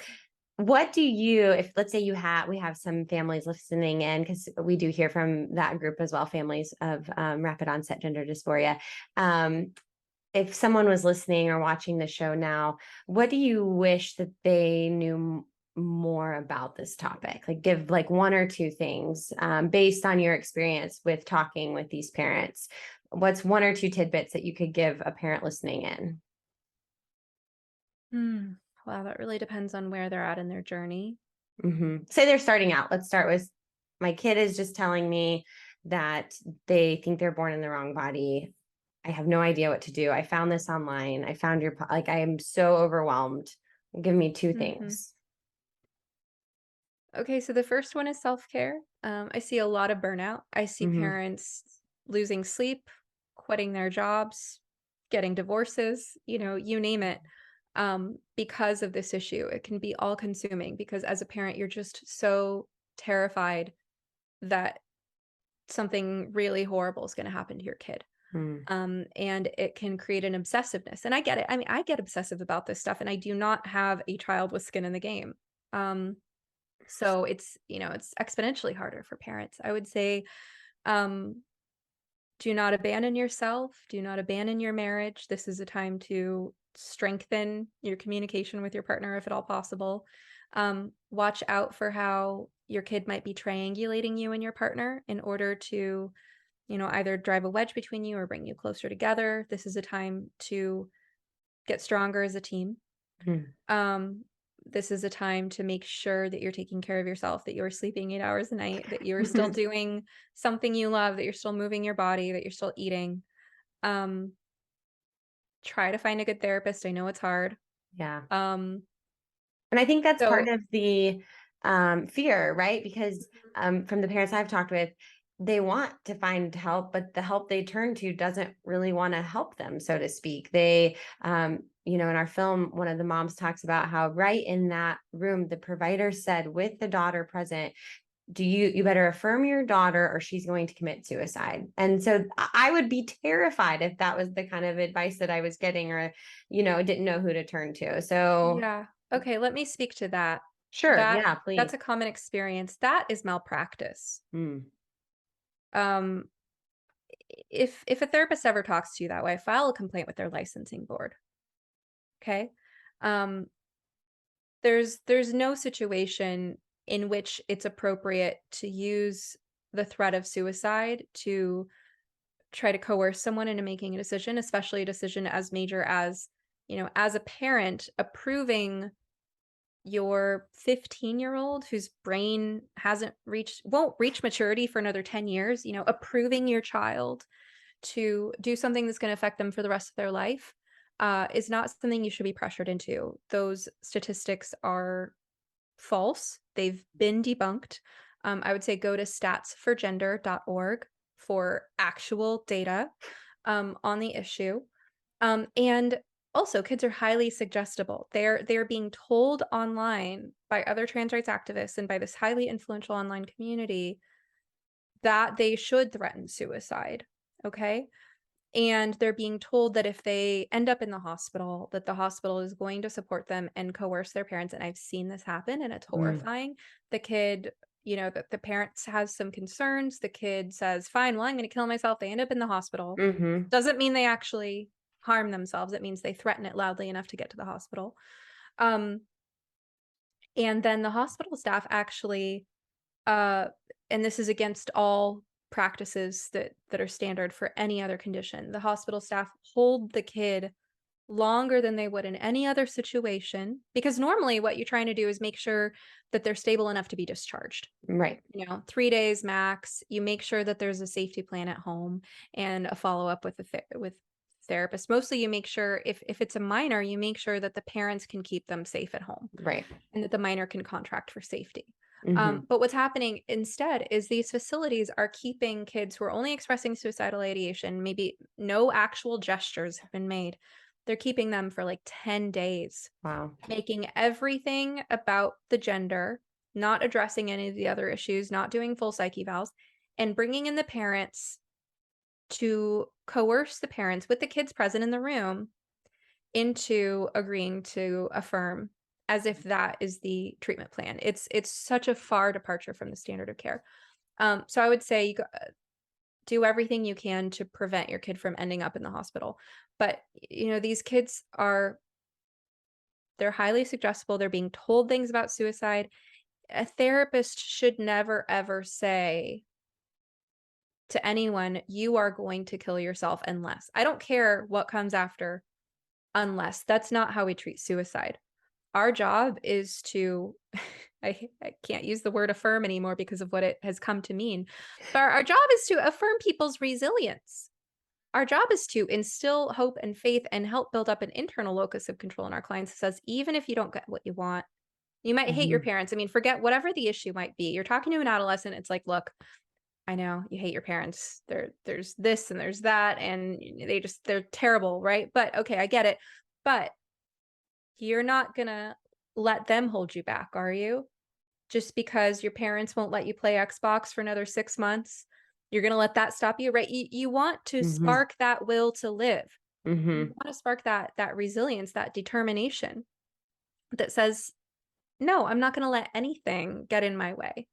[SPEAKER 1] what do you, if let's say we have some families listening in, because we do hear from that group as well, families of rapid onset gender dysphoria. Um, if someone was listening or watching the show now, what do you wish that they knew more about this topic? Like, give like one or two things based on your experience with talking with these parents. What's one or two tidbits that you could give a parent listening in?
[SPEAKER 2] Hmm. Wow, that really depends on where they're at in their journey.
[SPEAKER 1] Say they're starting out. Let's start with my kid is just telling me that they think they're born in the wrong body. I have no idea what to do. I found this online. I found like, I am so overwhelmed. Give me two
[SPEAKER 2] Mhm.
[SPEAKER 1] things.
[SPEAKER 2] Okay, so the first one is self-care. I see a lot of burnout. I see
[SPEAKER 1] Mhm.
[SPEAKER 2] parents losing sleep, quitting their jobs, getting divorces, you name it, because of this issue. It can be all consuming because as a parent, you're just so terrified that something really horrible is going to happen to your kid.
[SPEAKER 1] Mm.
[SPEAKER 2] And it can create an obsessiveness. And I get it. I mean, I get obsessive about this stuff, and I do not have a child with skin in the game. Um, so it's exponentially harder for parents. I would say, um, do not abandon yourself. Do not abandon your marriage. This is a time to strengthen your communication with your partner if at all possible. Watch out for how your kid might be triangulating you and your partner in order to, either drive a wedge between you or bring you closer together. This is a time to get stronger as a team.
[SPEAKER 1] Mm.
[SPEAKER 2] Um, this is a time to make sure that you're taking care of yourself, that you're sleeping 8 hours a night, that you're still doing something you love, that you're still moving your body, that you're still eating. Um, Try to find a good therapist. I know it's hard.
[SPEAKER 1] Yeah.
[SPEAKER 2] Um,
[SPEAKER 1] And I think that's part
[SPEAKER 2] so
[SPEAKER 1] of the fear, right? Because from the parents I've talked with, they want to find help, but the help they turn to doesn't really want to help them, so to speak. In our film, one of the moms talks about how right in that room, the provider said, with the daughter present, you better affirm your daughter or she's going to commit suicide. And so I would be terrified if that was the kind of advice that I was getting, or didn't know who to turn to. So
[SPEAKER 2] yeah. Okay, let me speak to that.
[SPEAKER 1] sure,
[SPEAKER 2] That
[SPEAKER 1] yeah,
[SPEAKER 2] that's
[SPEAKER 1] please.
[SPEAKER 2] a common experience. That is malpractice.
[SPEAKER 1] Mm.
[SPEAKER 2] Um, if a therapist ever talks to you that way, file a complaint with their licensing board. Okay. Um, there's no situation in which it's appropriate to use the threat of suicide to try to coerce someone into making a decision, especially a decision as major as, as a parent approving your 15-year-old whose brain hasn't reached won't reach maturity for another 10 years, approving your child to do something that's going to affect them for the rest of their life is not something you should be pressured into. Those statistics are false. They've been debunked. I would say go to statsforgender.org for actual data on the issue. And also, kids are highly suggestible. They're being told online by other trans rights activists and by this highly influential online community that they should threaten suicide. Okay. And they're being told that if they end up in the hospital, that the hospital is going to support them and coerce their parents. And I've seen this happen and it's
[SPEAKER 1] Mm.
[SPEAKER 2] horrifying. The kid, that the parents has some concerns. The kid says, fine, well, I'm going to kill myself. They end up in the hospital.
[SPEAKER 1] Mhm.
[SPEAKER 2] Doesn't mean they actually harm themselves. It means they threaten it loudly enough to get to the hospital. Um, and then the hospital staff actually uh, and this is against all practices that are standard for any other condition. The hospital staff hold the kid longer than they would in any other situation because normally what you're trying to do is make sure that they're stable enough to be discharged.
[SPEAKER 1] Right.
[SPEAKER 2] 3 days max. You make sure that there's a safety plan at home and a follow up with with therapist. Mostly, you make sure if it's a minor, you make sure that the parents can keep them safe at home
[SPEAKER 1] Right.
[SPEAKER 2] and that the minor can contract for safety.
[SPEAKER 1] Mhm.
[SPEAKER 2] But what's happening instead is these facilities are keeping kids who are only expressing suicidal ideation, maybe no actual gestures have been made. They're keeping them for like 10 days,
[SPEAKER 1] Wow.
[SPEAKER 2] making everything about the gender, not addressing any of the other issues, not doing full psych evals, and bringing in the parents to coerce the parents with the kids present in the room into agreeing to affirm as if that is the treatment plan. It's such a far departure from the standard of care. So I would say do everything you can to prevent your kid from ending up in the hospital. But these kids they're highly suggestible. They're being told things about suicide. A therapist should never ever say to anyone, "You are going to kill yourself unless." I don't care what comes after unless. That's not how we treat suicide. Our job is to I can't use the word affirm anymore because of what it has come to mean. But our job is to affirm people's resilience. Our job is to instill hope and faith and help build up an internal locus of control in our clients that says, even if you don't get what you want, you might hate your
[SPEAKER 1] Mhm.
[SPEAKER 2] parents. I mean, forget whatever the issue might be. You're talking to an adolescent. It's like, look, I know you hate your parents. There's this and there's that, and they're terrible, right? But okay, I get it. But you're not gonna let them hold you back, are you? Just because your parents won't let you play Xbox for another 6 months, you're gonna let that stop you, right? You want to
[SPEAKER 1] Mhm.
[SPEAKER 2] spark that will to live. You
[SPEAKER 1] Mhm.
[SPEAKER 2] wanna spark that resilience, that determination that says, "No, I'm not gonna let anything get in my way,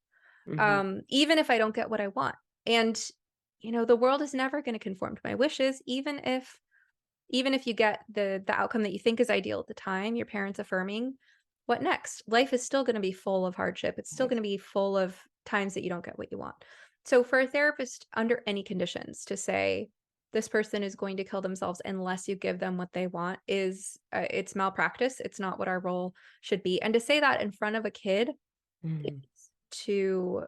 [SPEAKER 1] Mhm.
[SPEAKER 2] even if I don't get what I want." And, the world is never gonna conform to my wishes, even if you get the outcome that you think is ideal at the time, your parents affirming, what next? Life is still going to be full of hardship. It's still
[SPEAKER 1] Right.
[SPEAKER 2] going to be full of times that you don't get what you want. So for a therapist under any conditions to say this person is going to kill themselves unless you give them what they want is it's malpractice. It's not what our role should be. And to say that in front of a kid is
[SPEAKER 1] Mhm.
[SPEAKER 2] to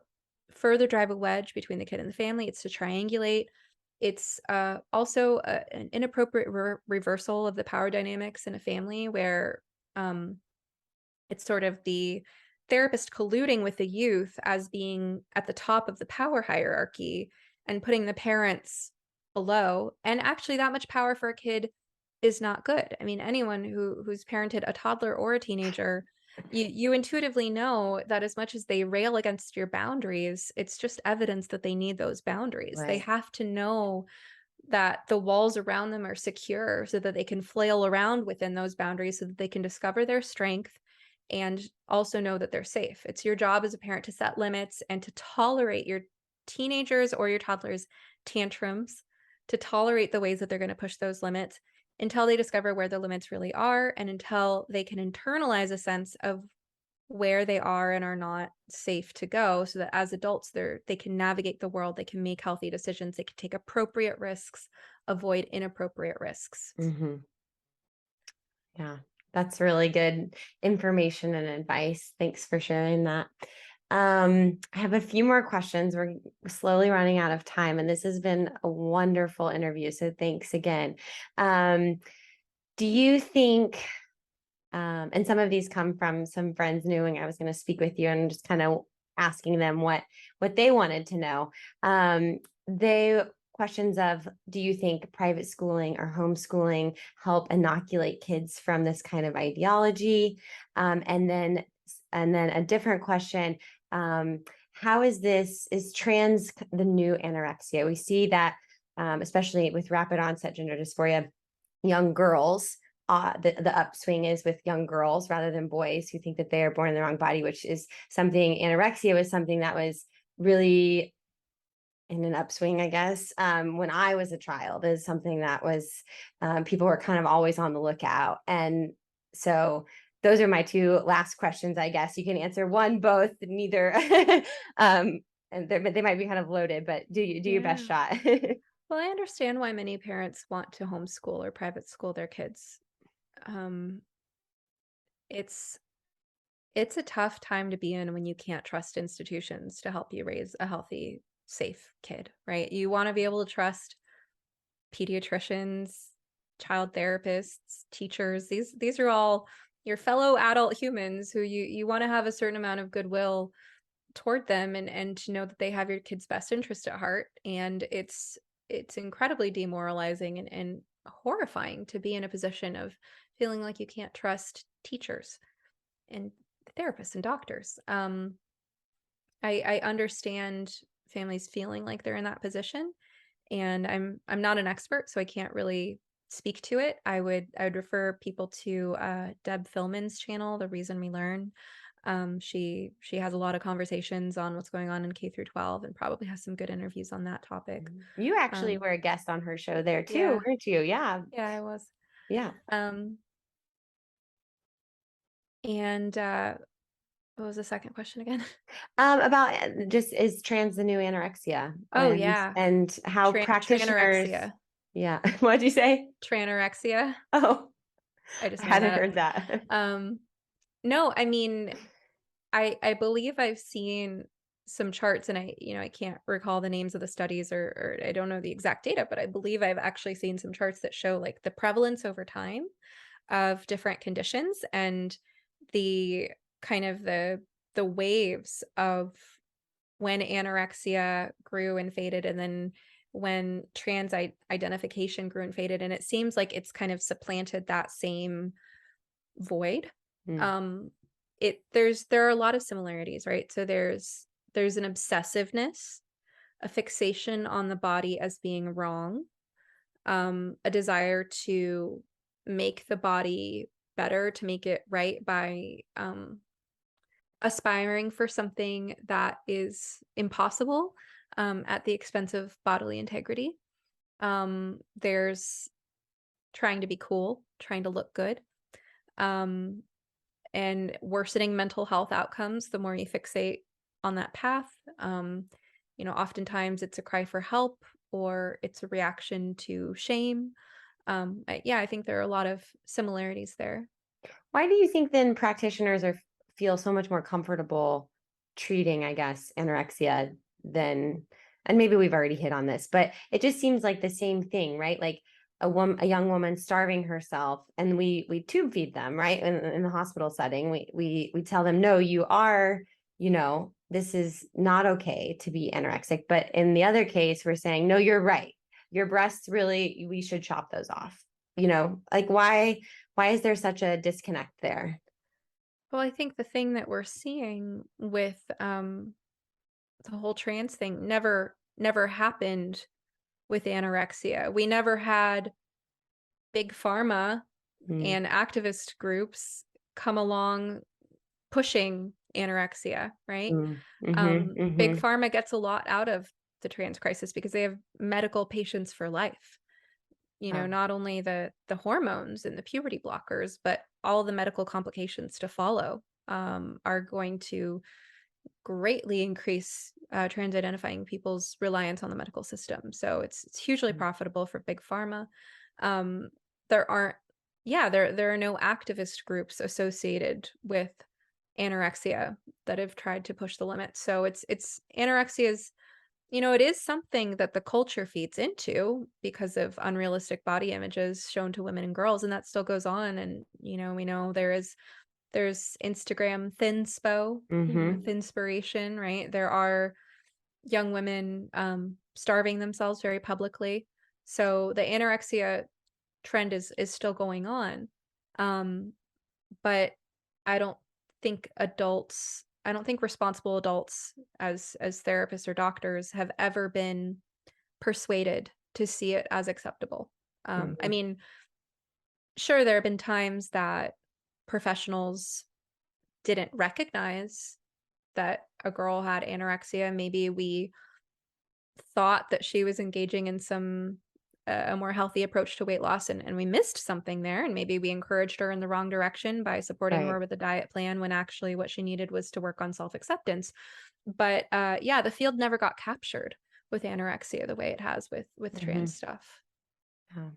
[SPEAKER 2] further drive a wedge between the kid and the family. It's to triangulate. It's also an inappropriate reversal of the power dynamics in a family where um, it's sort of the therapist colluding with the youth as being at the top of the power hierarchy and putting the parents below. And actually, that much power for a kid is not good. I mean, anyone who's parented a toddler or a teenager, you intuitively know that as much as they rail against your boundaries, it's just evidence that they need those boundaries. They
[SPEAKER 1] Right.
[SPEAKER 2] have to know that the walls around them are secure so that they can flail around within those boundaries so that they can discover their strength and also know that they're safe. It's your job as a parent to set limits and to tolerate your teenagers or your toddlers' tantrums, to tolerate the ways that they're going to push those limits until they discover where the limits really are and until they can internalize a sense of where they are and are not safe to go so that as adults they can navigate the world, they can make healthy decisions, they can take appropriate risks, avoid inappropriate risks.
[SPEAKER 1] Mhm. Yeah, that's really good information and advice. Thanks for sharing that. I have a few more questions. We're slowly running out of time, and this has been a wonderful interview. So thanks again. Um, do you think, and some of these come from some friends knowing I was going to speak with you and just kind of asking them what they wanted to know. They questions of, do you think private schooling or homeschooling help inoculate kids from this kind of ideology? And then a different question, how is trans the new anorexia? We see that, especially with rapid onset gender dysphoria, young girls, the upswing is with young girls rather than boys who think that they are born in the wrong body, which is something. Anorexia was something that was really in an upswing, I guess, when I was a child. Is something that was, people were kind of always on the lookout. And so those are my two last questions. I guess you can answer one, both, neither. And they might be kind of loaded, but do your best
[SPEAKER 2] Yeah.
[SPEAKER 1] shot.
[SPEAKER 2] Well, I understand why many parents want to homeschool or private school their kids. Um, it's it's a tough time to be in when you can't trust institutions to help you raise a healthy, safe kid, right? You want to be able to trust pediatricians, child therapists, teachers. These are all your fellow adult humans who you want to have a certain amount of goodwill toward them and to know that they have your kid's best interest at heart. And it's incredibly demoralizing and horrifying to be in a position of feeling like you can't trust teachers and therapists and doctors. I understand families feeling like they're in that position, and I'm not an expert, so I can't really speak to it. I would refer people to Deb Philman's channel, The Reason We Learn. She has a lot of conversations on what's going on in K through 12 and probably has some good interviews on that topic.
[SPEAKER 1] You actually
[SPEAKER 2] Um,
[SPEAKER 1] were a guest on her show there too,
[SPEAKER 2] yeah,
[SPEAKER 1] weren't you? Yeah.
[SPEAKER 2] yeah, I was.
[SPEAKER 1] Yeah.
[SPEAKER 2] Um, and what was the second question again?
[SPEAKER 1] About, just, is trans the new anorexia,
[SPEAKER 2] Oh yeah,
[SPEAKER 1] and how practitioners.
[SPEAKER 2] tranorexia,
[SPEAKER 1] Yeah. What'd you say?
[SPEAKER 2] tranorexia.
[SPEAKER 1] Oh,
[SPEAKER 2] I
[SPEAKER 1] I
[SPEAKER 2] just made
[SPEAKER 1] hadn't
[SPEAKER 2] that up.
[SPEAKER 1] heard that.
[SPEAKER 2] Um, no, I mean, I believe I've seen some charts and I can't recall the names of the studies or I don't know the exact data, but I believe I've actually seen some charts that show like the prevalence over time of different conditions and the kind of the waves of when anorexia grew and faded and then when trans identification grew and faded, and it seems like it's kind of supplanted that same void.
[SPEAKER 1] Mm,
[SPEAKER 2] Um, there are a lot of similarities, right? So there's an obsessiveness, a fixation on the body as being wrong, a desire to make the body better, to make it right by aspiring for something that is impossible at the expense of bodily integrity. There's trying to be cool, trying to look good. Um, and worsening mental health outcomes the more you fixate on that path. Oftentimes it's a cry for help or it's a reaction to shame. Yeah, I think there are a lot of similarities there.
[SPEAKER 1] Why do you think then practitioners feel so much more comfortable treating, I guess, anorexia than, and maybe we've already hit on this, but it just seems like the same thing, right? Like a young woman starving herself, and we tube feed them, right? In the hospital setting, we tell them, no, you are, this is not okay to be anorexic. But in the other case, we're saying, no, you're right. Your breasts really, we should chop those off. Like why is there such a disconnect there?
[SPEAKER 2] Well, I think the thing that we're seeing with the whole trans thing never happened with anorexia. We never had big pharma
[SPEAKER 1] Mm,
[SPEAKER 2] and activist groups come along pushing anorexia, right?
[SPEAKER 1] mm, mhm,
[SPEAKER 2] Big
[SPEAKER 1] mhm.
[SPEAKER 2] pharma gets a lot out of the trans crisis because they have medical patients for life.
[SPEAKER 1] Oh,
[SPEAKER 2] Not only the hormones and the puberty blockers, but all the medical complications to follow are going to greatly increase trans identifying people's reliance on the medical system. So it's hugely
[SPEAKER 1] mm,
[SPEAKER 2] profitable for big pharma. Um, there aren't, yeah, there are no activist groups associated with anorexia that have tried to push the limits. So it's anorexia is, it is something that the culture feeds into because of unrealistic body images shown to women and girls, and that still goes on. And we know there's Instagram thinspo,
[SPEAKER 1] mhm,
[SPEAKER 2] thinspiration, right? There are young women starving themselves very publicly. So the anorexia trend is still going on. Um, but I don't I don't think responsible adults as therapists or doctors have ever been persuaded to see it as acceptable. I
[SPEAKER 1] mhm,
[SPEAKER 2] mean, sure, there have been times that professionals didn't recognize that a girl had anorexia. Maybe we thought that she was engaging in some a more healthy approach to weight loss, and we missed something there, and maybe we encouraged her in the wrong direction by supporting
[SPEAKER 1] right.
[SPEAKER 2] her with a diet plan when actually what she needed was to work on self-acceptance. But yeah, the field never got captured with anorexia the way it has with trans
[SPEAKER 1] Mhm,
[SPEAKER 2] stuff.
[SPEAKER 1] oh,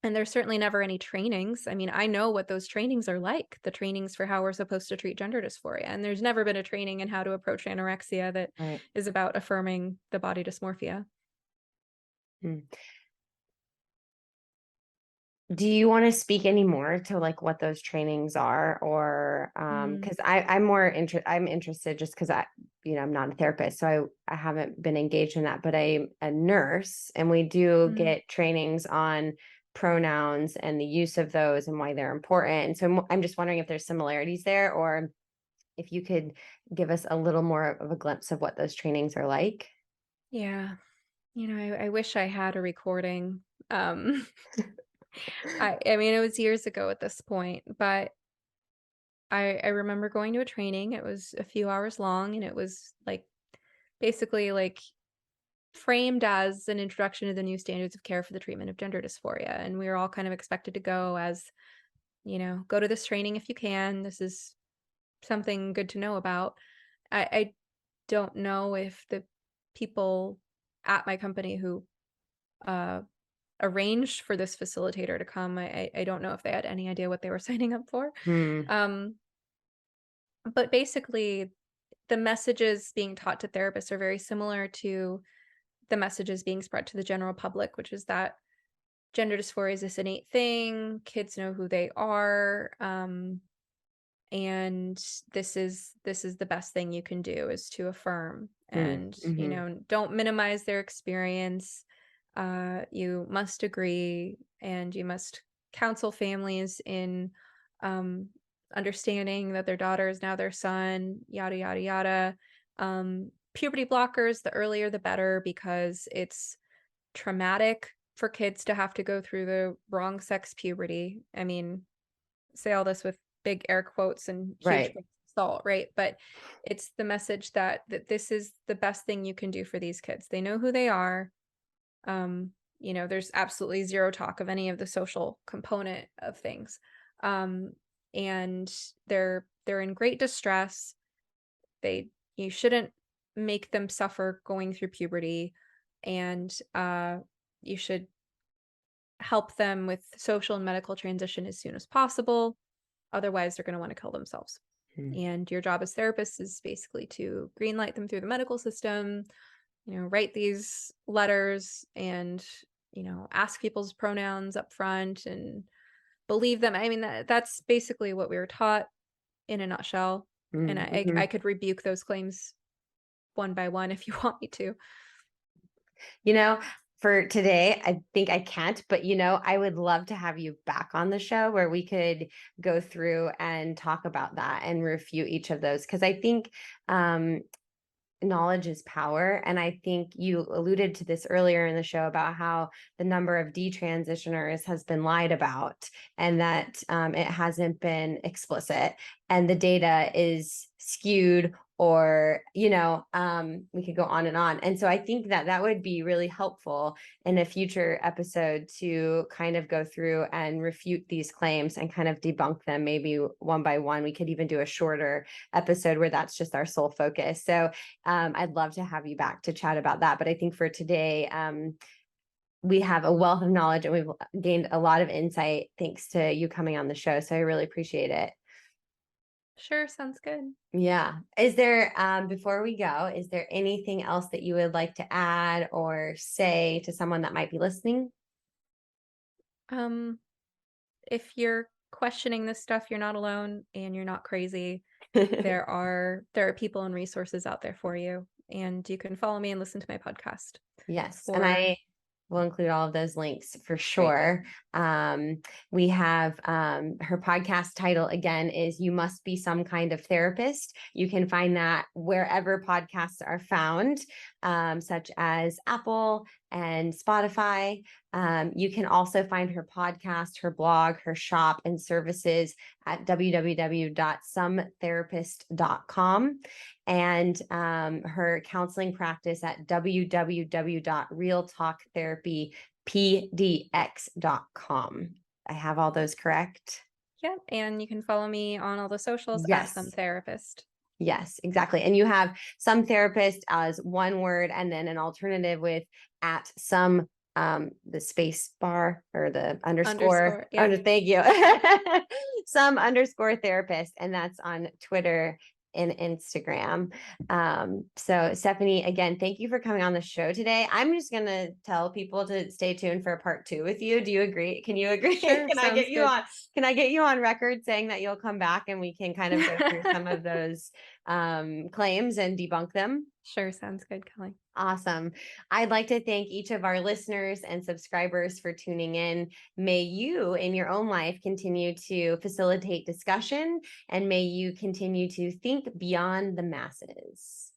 [SPEAKER 2] And there's certainly never any trainings. I mean, I know what those trainings are like, the trainings for how we're supposed to treat gender dysphoria. And there's never been a training in how to approach anorexia that
[SPEAKER 1] right.
[SPEAKER 2] is about affirming the body dysmorphia.
[SPEAKER 1] Mm. Do you want to speak any more to like what those trainings are, or
[SPEAKER 2] Mm,
[SPEAKER 1] because I'm interested just because I'm not a therapist, so I haven't been engaged in that, but I'm a nurse and we do
[SPEAKER 2] mm.
[SPEAKER 1] get trainings on pronouns and the use of those and why they're important. And so I'm just wondering if there's similarities there, or if you could give us a little more of a glimpse of what those trainings are like.
[SPEAKER 2] Yeah. I wish I had a recording. Um, I mean, it was years ago at this point, but I remember going to a training. It was a few hours long, and it was like basically like framed as an introduction to the new standards of care for the treatment of gender dysphoria. And we were all kind of expected to go as, go to this training if you can. This is something good to know about. I don't know if the people at my company who uh, arranged for this facilitator to come, I don't know if they had any idea what they were signing up for.
[SPEAKER 1] Hmm.
[SPEAKER 2] Um, but basically, the messages being taught to therapists are very similar to the messages being spread to the general public, which is that gender dysphoria is this innate thing. Kids know who they are. And this is the best thing you can do is to affirm
[SPEAKER 1] Hmm.
[SPEAKER 2] and
[SPEAKER 1] Hmm.
[SPEAKER 2] don't minimize their experience. You must agree and you must counsel families in um, understanding that their daughter is now their son, yada yada yada. Puberty blockers, the earlier the better, because it's traumatic for kids to have to go through the wrong sex puberty. I mean, say all this with big air quotes and huge
[SPEAKER 1] Right.
[SPEAKER 2] grains of salt, right? But it's the message that this is the best thing you can do for these kids. They know who they are. Um, there's absolutely zero talk of any of the social component of things. Um, and they're in great distress. You shouldn't make them suffer going through puberty. and you should help them with social and medical transition as soon as possible. Otherwise, they're going to want to kill themselves.
[SPEAKER 1] Mm.
[SPEAKER 2] And your job as therapist is basically to greenlight them through the medical system, write these letters and, ask people's pronouns up front and believe them. I mean, that's basically what we were taught in a nutshell. And I
[SPEAKER 1] Mhm.
[SPEAKER 2] could rebuke those claims one by one if you want me to.
[SPEAKER 1] You know, for today, I think I can't, but I would love to have you back on the show where we could go through and talk about that and refute each of those. Because I think um, knowledge is power. And I think you alluded to this earlier in the show about how the number of detransitioners has been lied about and that it hasn't been explicit and the data is skewed or we could go on and on. And so I think that that would be really helpful in a future episode to kind of go through and refute these claims and kind of debunk them maybe one by one. We could even do a shorter episode where that's just our sole focus. So I'd love to have you back to chat about that. But I think for today, we have a wealth of knowledge and we've gained a lot of insight thanks to you coming on the show. So I really appreciate it.
[SPEAKER 2] Sure, sounds good.
[SPEAKER 1] Yeah. Is there, before we go, is there anything else that you would like to add or say to someone that might be listening?
[SPEAKER 2] Um, if you're questioning this stuff, you're not alone and you're not crazy. There are people and resources out there for you, and you can follow me and listen to my podcast.
[SPEAKER 1] Yes. And
[SPEAKER 2] Or
[SPEAKER 1] I will include all of those links for
[SPEAKER 2] Great.
[SPEAKER 1] sure. We have her podcast title again is You Must Be Some Kind of Therapist. You can find that wherever podcasts are found, such as Apple and Spotify. You can also find her podcast, her blog, her shop, and services at www.sometherapist.com and her counseling practice at www.realtalktherapypdx.com. I have all those correct?
[SPEAKER 2] Yeah, and you can follow me on all the socials at Some
[SPEAKER 1] Yes.
[SPEAKER 2] Therapist.
[SPEAKER 1] Yes, exactly. And you have Some Therapist as one word and then an alternative with at some the space bar or the underscore.
[SPEAKER 2] Underscore, yeah.
[SPEAKER 1] Thank you. Some underscore therapist, and that's on Twitter and Instagram. So Stephanie, again, thank you for coming on the show today. I'm just gonna tell people to stay tuned for part 2 with you. Do you agree? Can you agree?
[SPEAKER 2] Sure,
[SPEAKER 1] Can I
[SPEAKER 2] sounds
[SPEAKER 1] get you
[SPEAKER 2] good.
[SPEAKER 1] on? Can I get you on record saying that you'll come back and we can kind of go through some of those claims and debunk them?
[SPEAKER 2] Sure, sounds good, Kelly.
[SPEAKER 1] Awesome. I'd like to thank each of our listeners and subscribers for tuning in. May you in your own life continue to facilitate discussion and may you continue to think beyond the masses.